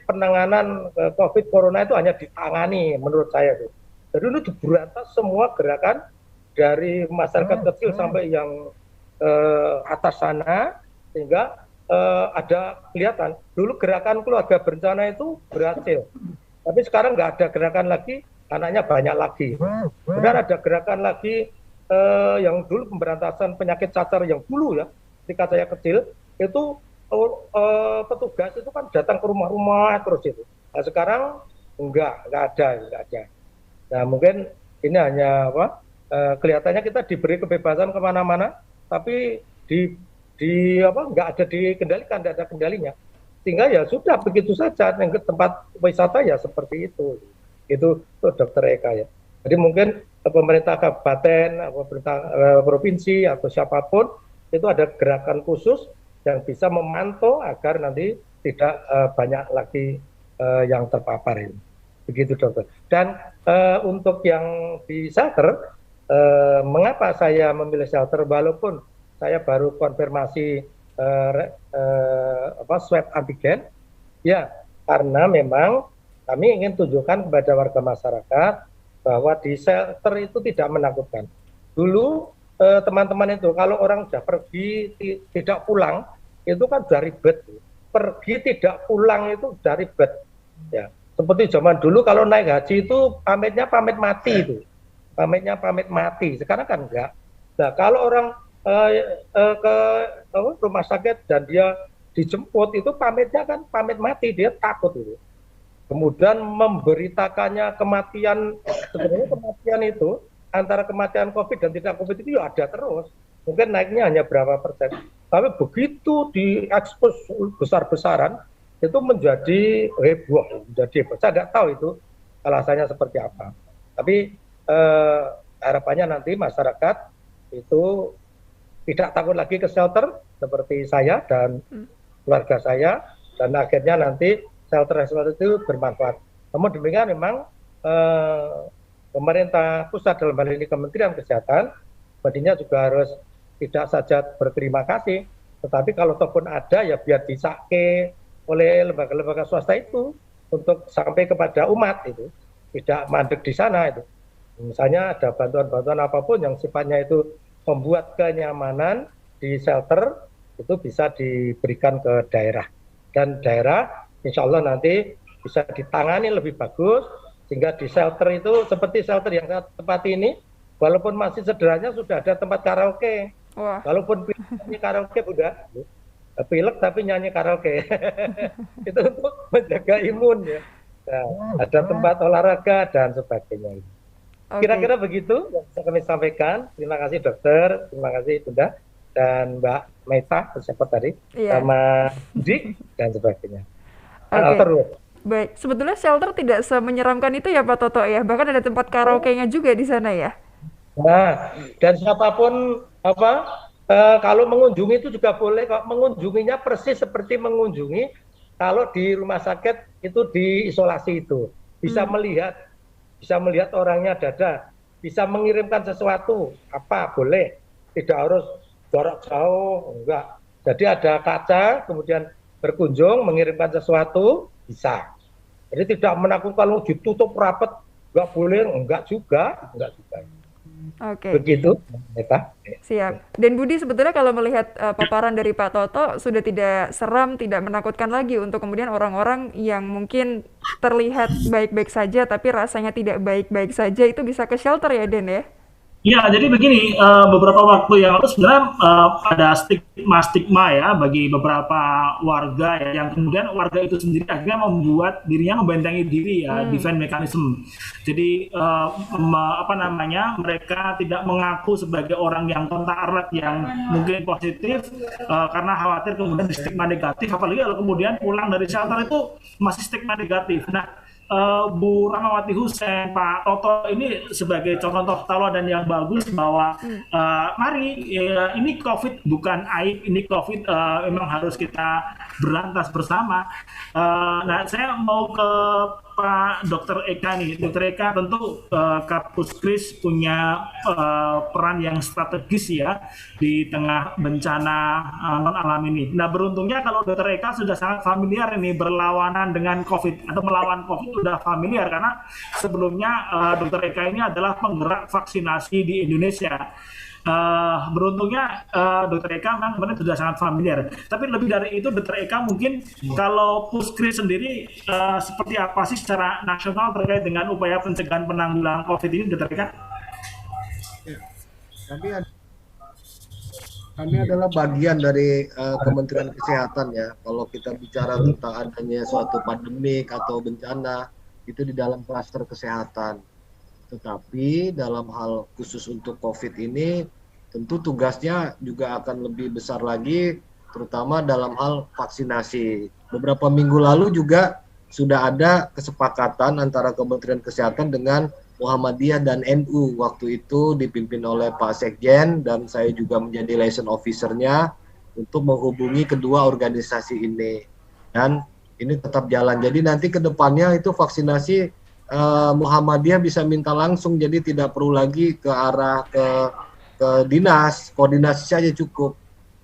penanganan COVID corona itu hanya ditangani menurut saya tuh. Jadi ini diberantas semua gerakan dari masyarakat kecil sampai yang atas sana, sehingga ada kelihatan. Dulu gerakan keluarga berencana itu berhasil, tapi sekarang nggak ada gerakan lagi, anaknya banyak lagi. Kemudian ada gerakan lagi yang dulu pemberantasan penyakit cacar yang dulu ya, ketika saya kecil, itu petugas itu kan datang ke rumah-rumah terus itu. Nah sekarang enggak ada. Nah mungkin ini hanya kelihatannya kita diberi kebebasan kemana-mana, tapi nggak ada dikendalikan, nggak ada kendalinya, sehingga ya sudah begitu saja. Yang ke tempat wisata ya seperti itu Dokter Eka ya. Jadi mungkin pemerintah kabupaten, pemerintah provinsi atau siapapun itu ada gerakan khusus yang bisa memantau agar nanti tidak banyak lagi yang terpapar ini. Begitu dokter. Dan untuk yang di shelter, mengapa saya memilih shelter walaupun saya baru konfirmasi swab antigen? Ya, karena memang kami ingin tunjukkan kepada warga masyarakat bahwa di shelter itu tidak menakutkan. Dulu teman-teman itu kalau orang sudah pergi tidak pulang itu kan sudah ribet. Pergi tidak pulang itu sudah ribet. Ya. Seperti zaman dulu kalau naik haji itu pamitnya pamit mati itu. Pamitnya pamit mati. Sekarang kan enggak. Nah, kalau orang ke rumah sakit dan dia dijemput itu pamitnya kan pamit mati, dia takut itu. Kemudian memberitakannya kematian, sebenarnya kematian itu antara kematian COVID dan tidak COVID itu ya ada terus. Mungkin naiknya hanya berapa persen. Tapi begitu diekspos besar-besaran, itu menjadi heboh, Saya nggak tahu itu alasannya seperti apa. Tapi harapannya nanti masyarakat itu tidak takut lagi ke shelter seperti saya dan keluarga saya, dan akhirnya nanti shelter itu bermanfaat. Namun demikian memang pemerintah pusat dalam hal ini Kementerian Kesehatan sepertinya juga harus tidak saja berterima kasih, tetapi kalau ataupun ada ya biar disake oleh lembaga-lembaga swasta itu untuk sampai kepada umat itu, tidak mandek di sana itu. Misalnya ada bantuan-bantuan apapun yang sifatnya itu membuat kenyamanan di shelter itu bisa diberikan ke daerah, dan daerah insya Allah nanti bisa ditangani lebih bagus sehingga di shelter itu seperti shelter yang saya tempati ini, walaupun masih sederhana sudah ada tempat karaoke. Wah. Walaupun nyanyi karaoke udah pilek tapi nyanyi karaoke. Itu untuk menjaga imun ya. Nah, ada tempat olahraga dan sebagainya. Oke. Kira-kira begitu yang bisa kami sampaikan. Terima kasih dokter, terima kasih Bunda dan Mbak Meta siapa tadi, Iya. sama Dik dan sebagainya. Oke. Terus. Baik, sebetulnya shelter tidak semenyeramkan itu ya Pak Toto ya. Bahkan ada tempat karaoke-nya juga di sana ya. Nah, dan siapapun kalau mengunjungi itu juga boleh kok, mengunjunginya persis seperti mengunjungi kalau di rumah sakit itu diisolasi itu. Bisa melihat orangnya dada, bisa mengirimkan sesuatu, apa boleh, tidak harus jarak jauh, enggak. Jadi ada kaca, kemudian berkunjung, mengirimkan sesuatu, bisa. Jadi tidak menakutkan kalau ditutup rapat, enggak boleh, enggak juga. Oke. Begitu, Meta. Siap. Dan Budi, sebetulnya kalau melihat paparan dari Pak Toto sudah tidak seram, tidak menakutkan lagi untuk kemudian orang-orang yang mungkin terlihat baik-baik saja tapi rasanya tidak baik-baik saja itu bisa ke shelter ya, Den ya? Ya, jadi begini, beberapa waktu yang lalu sebenarnya ada stigma ya bagi beberapa warga ya, yang kemudian warga itu sendiri akhirnya membuat dirinya membentengi diri ya, defense mechanism. Jadi mereka tidak mengaku sebagai orang yang kontak erat yang mungkin positif karena khawatir kemudian stigma negatif, apalagi kalau kemudian pulang dari shelter itu masih stigma negatif. Nah, Bu Rahmawati Hussein, Pak Toto ini sebagai contoh tauladan yang bagus bahwa mari ini COVID bukan aib, ini COVID memang harus kita berantas bersama. Nah, saya mau ke Pak Dr. Eka nih. Dr. Eka tentu Kapuskris punya peran yang strategis ya di tengah bencana non alam ini. Nah, beruntungnya kalau Dr. Eka sudah sangat familiar ini berlawanan dengan COVID atau melawan COVID sudah familiar karena sebelumnya Dr. Eka ini adalah penggerak vaksinasi di Indonesia. Beruntungnya Dr. Eka memang sebenarnya sudah sangat familiar. Tapi lebih dari itu, Dr. Eka mungkin kalau Puskris sendiri seperti apa sih secara nasional terkait dengan upaya pencegahan penanggulangan COVID ini, Dr. Eka? Kami adalah bagian dari Kementerian Kesehatan ya. Kalau kita bicara tentang adanya suatu pandemik atau bencana, itu di dalam klaster kesehatan. Tetapi dalam hal khusus untuk COVID ini, tentu tugasnya juga akan lebih besar lagi, terutama dalam hal vaksinasi. Beberapa minggu lalu juga sudah ada kesepakatan antara Kementerian Kesehatan dengan Muhammadiyah dan NU. Waktu itu dipimpin oleh Pak Sekjen dan saya juga menjadi liaison officer-nya untuk menghubungi kedua organisasi ini. Dan ini tetap jalan. Jadi nanti ke depannya itu vaksinasi Muhammadiyah bisa minta langsung, jadi tidak perlu lagi ke arah ke dinas, koordinasi saja cukup.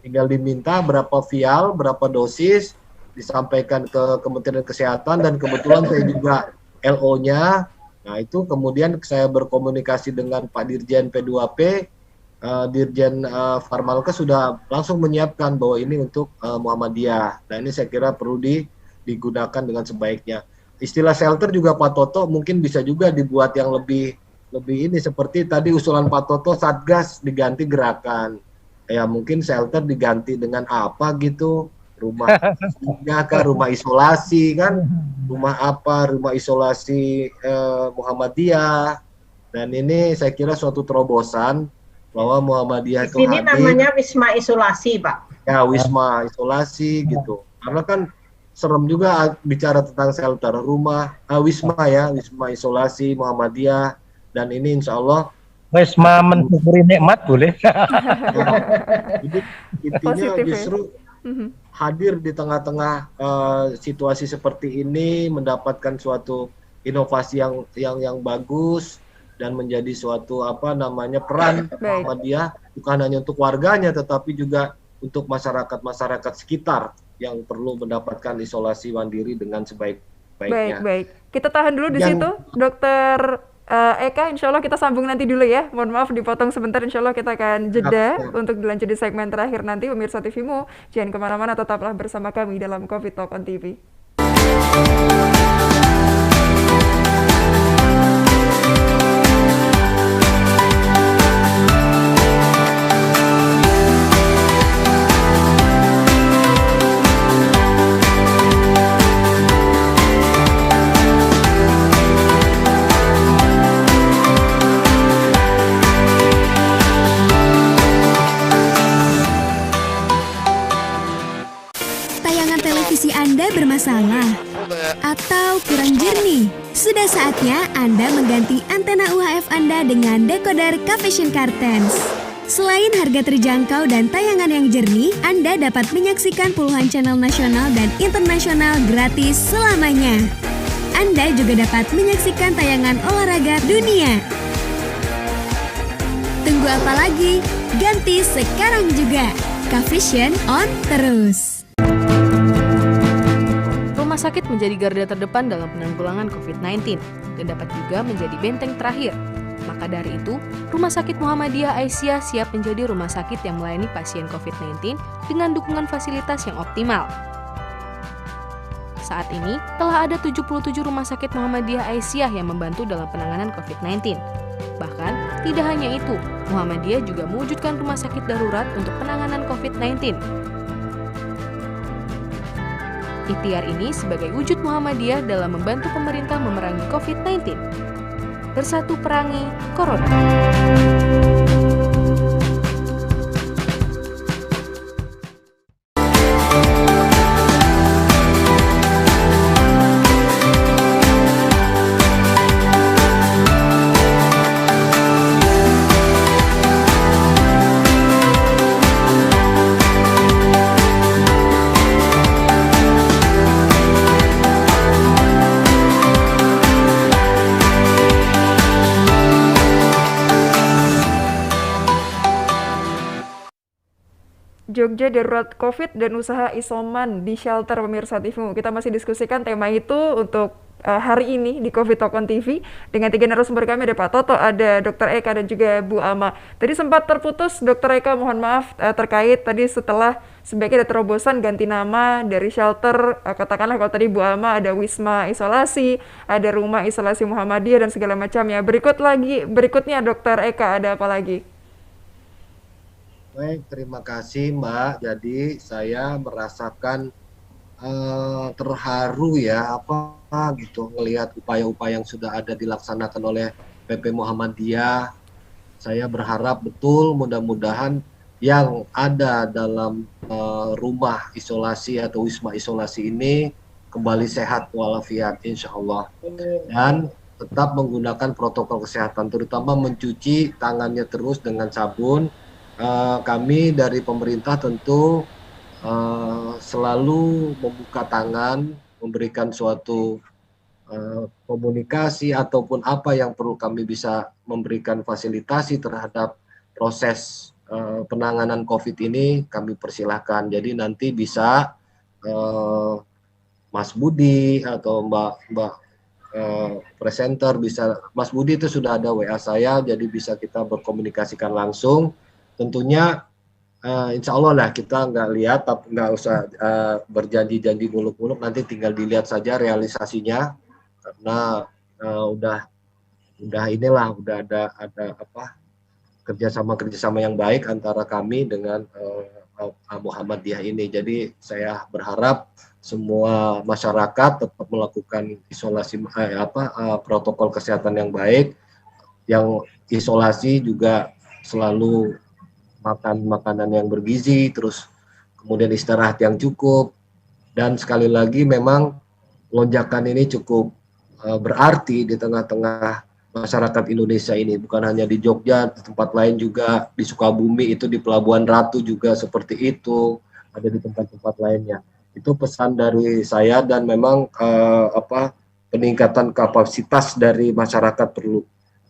Tinggal diminta berapa vial, berapa dosis, disampaikan ke Kementerian Kesehatan, dan kebetulan saya juga LO-nya. Nah, itu kemudian saya berkomunikasi dengan Pak Dirjen P2P, Dirjen Farmalkes sudah langsung menyiapkan bahwa ini untuk Muhammadiyah. Nah, ini saya kira perlu digunakan dengan sebaiknya. Istilah shelter juga Pak Toto mungkin bisa juga dibuat yang lebih ini, seperti tadi usulan Pak Toto, Satgas diganti gerakan. Ya mungkin shelter diganti dengan apa gitu, rumah rumah isolasi kan, rumah isolasi Muhammadiyah. Dan ini saya kira suatu terobosan bahwa Muhammadiyah itu ini namanya wisma isolasi, Pak. Ya, wisma isolasi gitu. Karena kan serem juga bicara tentang shelter, wisma ya, wisma isolasi Muhammadiyah, dan ini insya Allah wisma mensyukuri nikmat boleh. Jadi intinya Positif, justru hadir di tengah-tengah situasi seperti ini, mendapatkan suatu inovasi yang bagus dan menjadi suatu peran Muhammadiyah bukan hanya untuk warganya tetapi juga untuk masyarakat sekitar yang perlu mendapatkan isolasi mandiri dengan sebaik-baiknya. Baik. Kita tahan dulu di situ, Dokter Eka. Insya Allah kita sambung nanti dulu ya. Mohon maaf dipotong sebentar. Insya Allah kita akan jeda untuk dilanjut di segmen terakhir nanti. Pemirsa TVmu, jangan kemana-mana, tetaplah bersama kami dalam COVID Talk on TV. Anda bermasalah atau kurang jernih? Sudah saatnya Anda mengganti antena UHF Anda dengan decoder Cavision Cartens. Selain harga terjangkau dan tayangan yang jernih, Anda dapat menyaksikan puluhan channel nasional dan internasional gratis selamanya. Anda juga dapat menyaksikan tayangan olahraga dunia. Tunggu apa lagi? Ganti sekarang juga. Cavision on terus. Rumah sakit menjadi garda terdepan dalam penanggulangan COVID-19 dan dapat juga menjadi benteng terakhir. Maka dari itu, Rumah Sakit Muhammadiyah Aisyah siap menjadi rumah sakit yang melayani pasien COVID-19 dengan dukungan fasilitas yang optimal. Saat ini, telah ada 77 Rumah Sakit Muhammadiyah Aisyah yang membantu dalam penanganan COVID-19. Bahkan, tidak hanya itu, Muhammadiyah juga mewujudkan rumah sakit darurat untuk penanganan COVID-19. Ikhtiar ini sebagai wujud Muhammadiyah dalam membantu pemerintah memerangi COVID-19. Bersatu perangi Corona. Jogja darurat COVID dan usaha isoman di shelter pemirsa TVmu. Kita masih diskusikan tema itu untuk hari ini di COVID Talk on TV dengan 3 narasumber kami, ada Pak Toto, ada Dr. Eka dan juga Bu Ama. Tadi sempat terputus Dr. Eka, mohon maaf terkait tadi setelah sebaiknya ada terobosan ganti nama dari shelter, katakanlah kalau tadi Bu Ama ada Wisma Isolasi, ada Rumah Isolasi Muhammadiyah dan segala macamnya. Berikutnya Dr. Eka, ada apa lagi? Baik, terima kasih Mbak. Jadi saya merasakan terharu ya gitu ngelihat upaya-upaya yang sudah ada dilaksanakan oleh PP Muhammadiyah. Saya berharap betul mudah-mudahan yang ada dalam rumah isolasi atau wisma isolasi ini kembali sehat walafiat insya Allah, dan tetap menggunakan protokol kesehatan, terutama mencuci tangannya terus dengan sabun. Kami dari pemerintah tentu selalu membuka tangan, memberikan suatu komunikasi ataupun apa yang perlu kami bisa memberikan fasilitasi terhadap proses penanganan COVID ini kami persilahkan. Jadi nanti bisa Mas Budi atau Mbak presenter bisa, Mas Budi itu sudah ada WA saya, jadi bisa kita berkomunikasikan langsung. Tentunya insya Allah lah kita nggak lihat, tapi nggak usah berjanji-janji muluk-muluk, nanti tinggal dilihat saja realisasinya, karena udah ada kerjasama yang baik antara kami dengan Muhammadiyah ini. Jadi saya berharap semua masyarakat tetap melakukan isolasi protokol kesehatan yang baik, yang isolasi juga selalu makan makanan yang bergizi, terus kemudian istirahat yang cukup, dan sekali lagi memang lonjakan ini cukup berarti di tengah-tengah masyarakat Indonesia ini, bukan hanya di Jogja, di tempat lain juga, di Sukabumi itu di Pelabuhan Ratu juga seperti itu, ada di tempat-tempat lainnya. Itu pesan dari saya, dan memang peningkatan kapasitas dari masyarakat perlu.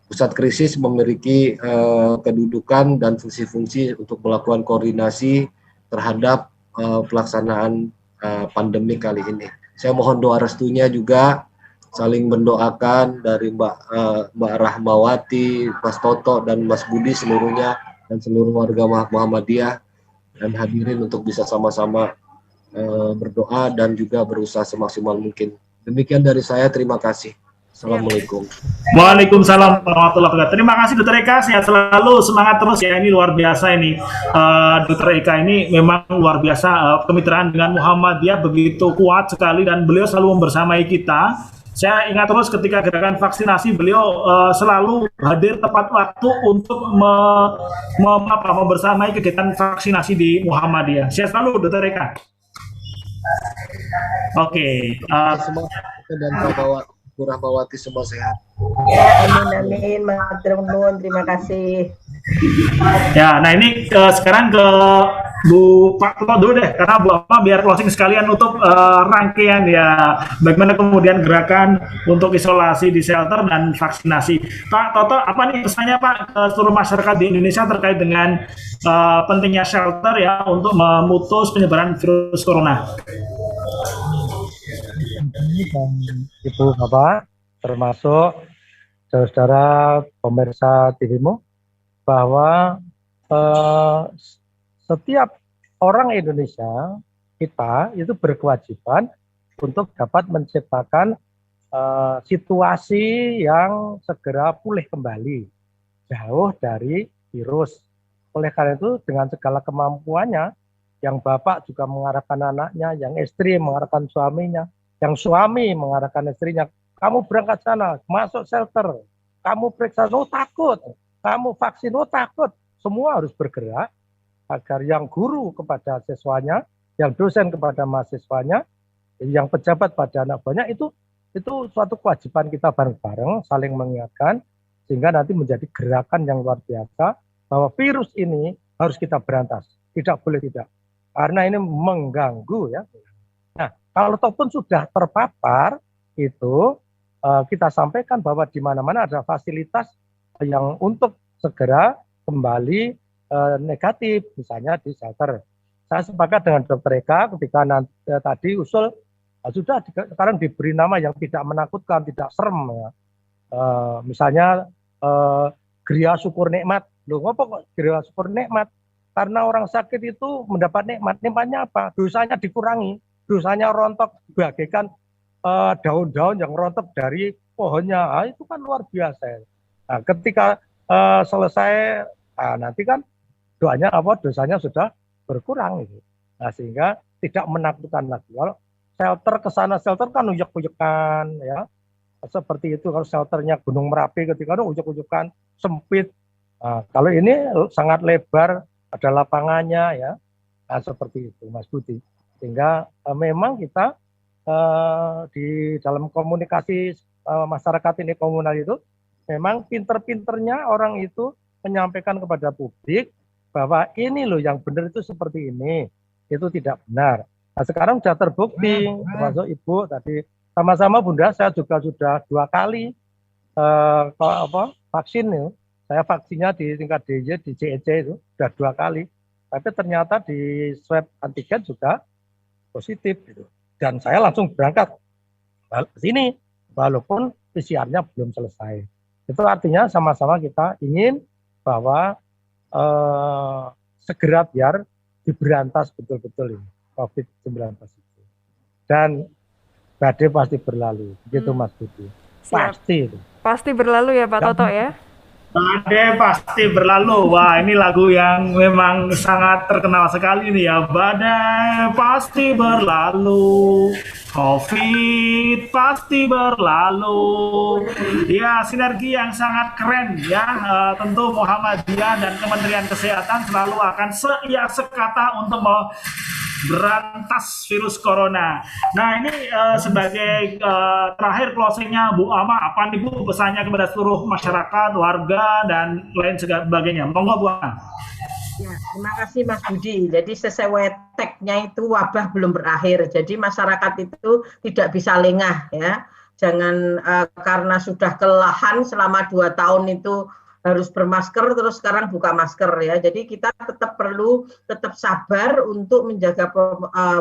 Pusat krisis memiliki kedudukan dan fungsi-fungsi untuk melakukan koordinasi terhadap pelaksanaan pandemi kali ini. Saya mohon doa restunya juga, saling mendoakan dari Mbak Rahmawati, Mas Toto, dan Mas Budi seluruhnya, dan seluruh warga Muhammadiyah, dan hadirin untuk bisa sama-sama berdoa dan juga berusaha semaksimal mungkin. Demikian dari saya, terima kasih. Assalamualaikum. Waalaikumsalam warahmatullahi wabarakatuh. Terima kasih Dr. Eka, sehat selalu, semangat terus ya, ini luar biasa ini. Dr. Eka ini memang luar biasa, kemitraan dengan Muhammadiyah begitu kuat sekali, dan beliau selalu membersamai kita. Saya ingat terus ketika gerakan vaksinasi, beliau selalu hadir tepat waktu untuk membersamai kegiatan vaksinasi di Muhammadiyah. Sehat selalu Dr. Eka. Oke. Dan Bu Rahmawati semua sehat. Amin, matur nuwun, terima kasih. Ya, nah ini sekarang ke Pak Toto dulu deh, karena Bu Ama biar closing sekalian untuk rangkaian ya, bagaimana kemudian gerakan untuk isolasi di shelter dan vaksinasi. Pak Toto, apa nih pesannya Pak ke seluruh masyarakat di Indonesia terkait dengan pentingnya shelter ya untuk memutus penyebaran virus corona? Ibu Bapak, termasuk saudara pemirsa TV-mu, bahwa setiap orang Indonesia kita itu berkewajiban untuk dapat menciptakan situasi yang segera pulih kembali, jauh dari virus. Oleh karena itu, dengan segala kemampuannya, yang bapak juga mengarahkan anaknya, yang istri mengarahkan suaminya, yang suami mengarahkan istrinya, kamu berangkat sana, masuk shelter, kamu periksa, no takut, kamu vaksin, no takut. Semua harus bergerak agar yang guru kepada siswanya, yang dosen kepada mahasiswanya, yang pejabat pada anak buahnya, itu suatu kewajiban kita bareng-bareng, saling mengingatkan, sehingga nanti menjadi gerakan yang luar biasa, bahwa virus ini harus kita berantas. Tidak boleh tidak. Karena ini mengganggu ya. Nah, kalau pun sudah terpapar, itu kita sampaikan bahwa di mana-mana ada fasilitas yang untuk segera kembali negatif, misalnya di shelter. Saya sepakat dengan Dr. Eka ketika tadi usul sudah sekarang diberi nama yang tidak menakutkan, tidak serem ya. Misalnya Gria Syukur Nikmat. Loh, ngopo kok Gria Syukur Nikmat? Karena orang sakit itu mendapat nikmat. Nikmatnya apa? Dosanya dikurangi. Dosanya rontok bagaikan daun-daun yang rontok dari pohonnya. Nah, itu kan luar biasa. Nah, ketika selesai, nanti kan doanya apa? Dosanya sudah berkurang. Gitu. Nah, sehingga tidak menakutkan lagi. Kalau shelter kesana shelter kan ujek-ujekan, ya. Seperti itu kalau shelternya Gunung Merapi ketika itu ujek-ujekan sempit. Nah, kalau ini sangat lebar, ada lapangannya, ya. Nah, seperti itu, Mas Budi. Sehingga memang kita di dalam komunikasi masyarakat ini komunal itu memang pinter-pinternya orang itu menyampaikan kepada publik bahwa ini loh yang benar itu seperti ini, itu tidak benar. Nah, sekarang sudah terbukti, termasuk Ibu tadi sama-sama Bunda, saya juga sudah 2 kali vaksin ya. Saya vaksinnya di tingkat DJ, di CEC itu sudah 2 kali. Tapi ternyata di swab antigen juga positif gitu. Dan saya langsung berangkat ke sini walaupun PCR-nya belum selesai. Itu artinya sama-sama kita ingin bahwa segera biar diberantas betul-betul ini COVID-19 itu. Dan badai pasti berlalu, begitu Mas Budi. Pasti itu. Pasti berlalu ya Pak Toto ya. Badai pasti berlalu. Wah, ini lagu yang memang sangat terkenal sekali nih ya. Badai pasti berlalu, COVID pasti berlalu. Ya, sinergi yang sangat keren ya. Tentu Muhammadiyah dan Kementerian Kesehatan selalu akan sekata untuk berantas virus corona. Nah, ini sebagai terakhir closingnya Bu Ama, apa nih Bu pesannya kepada seluruh masyarakat, warga dan lain sebagainya? Monggo Bu Ama. Ya, terima kasih Mas Budi. Jadi sesuai tagnya itu wabah belum berakhir. Jadi masyarakat itu tidak bisa lengah ya. Jangan karena sudah kelelahan selama 2 tahun itu harus bermasker terus sekarang buka masker ya. Jadi kita tetap sabar untuk menjaga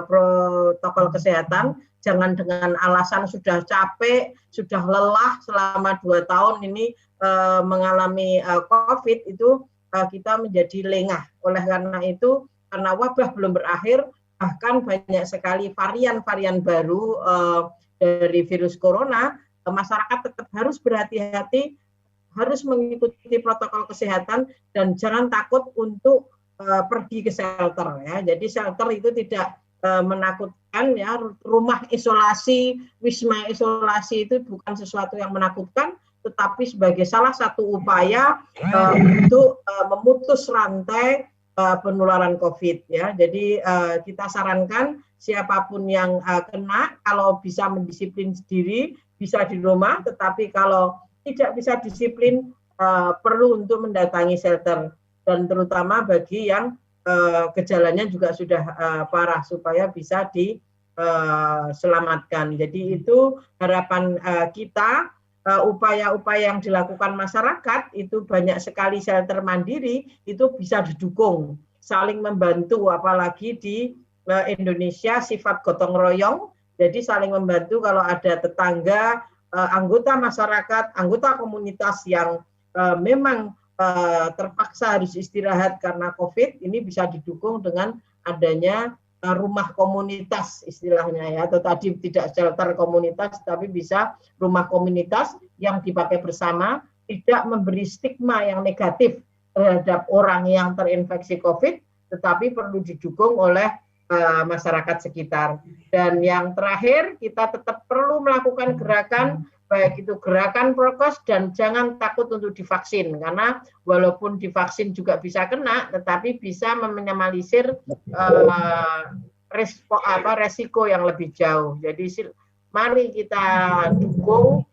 protokol kesehatan. Jangan dengan alasan sudah capek, sudah lelah selama 2 tahun ini mengalami COVID itu kita menjadi lengah. Oleh karena itu, karena wabah belum berakhir, bahkan banyak sekali varian-varian baru dari virus corona, masyarakat tetap harus berhati-hati, harus mengikuti protokol kesehatan dan jangan takut untuk pergi ke shelter ya. Jadi shelter itu tidak menakutkan ya. Rumah isolasi, wisma isolasi itu bukan sesuatu yang menakutkan, tetapi sebagai salah satu upaya untuk memutus rantai penularan COVID ya. Jadi kita sarankan siapapun yang kena kalau bisa mendisiplin sendiri bisa di rumah, tetapi kalau tidak bisa disiplin perlu untuk mendatangi shelter dan terutama bagi yang gejalanya juga sudah parah supaya bisa diselamatkan. Jadi itu harapan kita. Upaya-upaya yang dilakukan masyarakat itu banyak sekali shelter mandiri itu bisa didukung, saling membantu apalagi di Indonesia sifat gotong royong, jadi saling membantu kalau ada tetangga, anggota masyarakat, anggota komunitas yang memang terpaksa harus istirahat karena COVID, ini bisa didukung dengan adanya rumah komunitas istilahnya ya, atau tadi tidak shelter komunitas tapi bisa rumah komunitas yang dipakai bersama, tidak memberi stigma yang negatif terhadap orang yang terinfeksi COVID, tetapi perlu didukung oleh masyarakat sekitar. Dan yang terakhir, kita tetap perlu melakukan gerakan, baik itu gerakan prokes dan jangan takut untuk divaksin, karena walaupun divaksin juga bisa kena, tetapi bisa meminimalisir resiko yang lebih jauh. Jadi mari kita dukung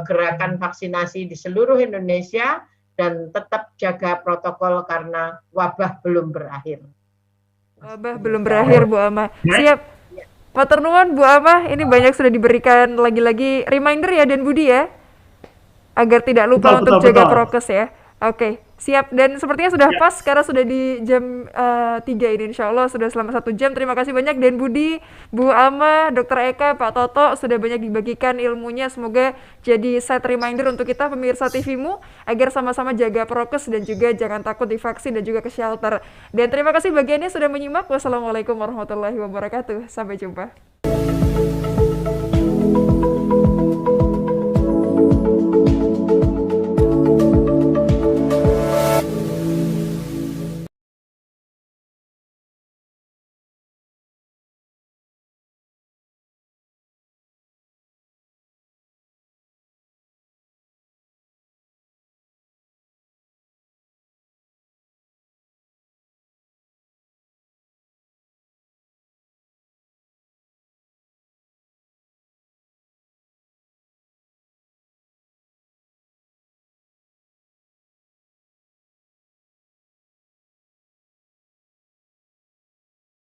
gerakan vaksinasi di seluruh Indonesia dan tetap jaga protokol karena wabah belum berakhir. Wabah belum berakhir, Bu Ama. Siap. Matur nuwun Bu Ama, ini banyak sudah diberikan lagi-lagi reminder ya Dan Budi ya, agar tidak lupa untuk jaga prokes ya. Oke, siap. Dan sepertinya sudah pas karena sudah di jam 3 ini, insya Allah sudah selama 1 jam. Terima kasih banyak Dan Budi, Bu Ama, Dr. Eka, Pak Toto sudah banyak dibagikan ilmunya. Semoga jadi set reminder untuk kita pemirsa TV-mu agar sama-sama jaga prokes dan juga jangan takut divaksin dan juga ke shelter. Dan terima kasih bagiannya sudah menyimak. Wassalamualaikum warahmatullahi wabarakatuh. Sampai jumpa.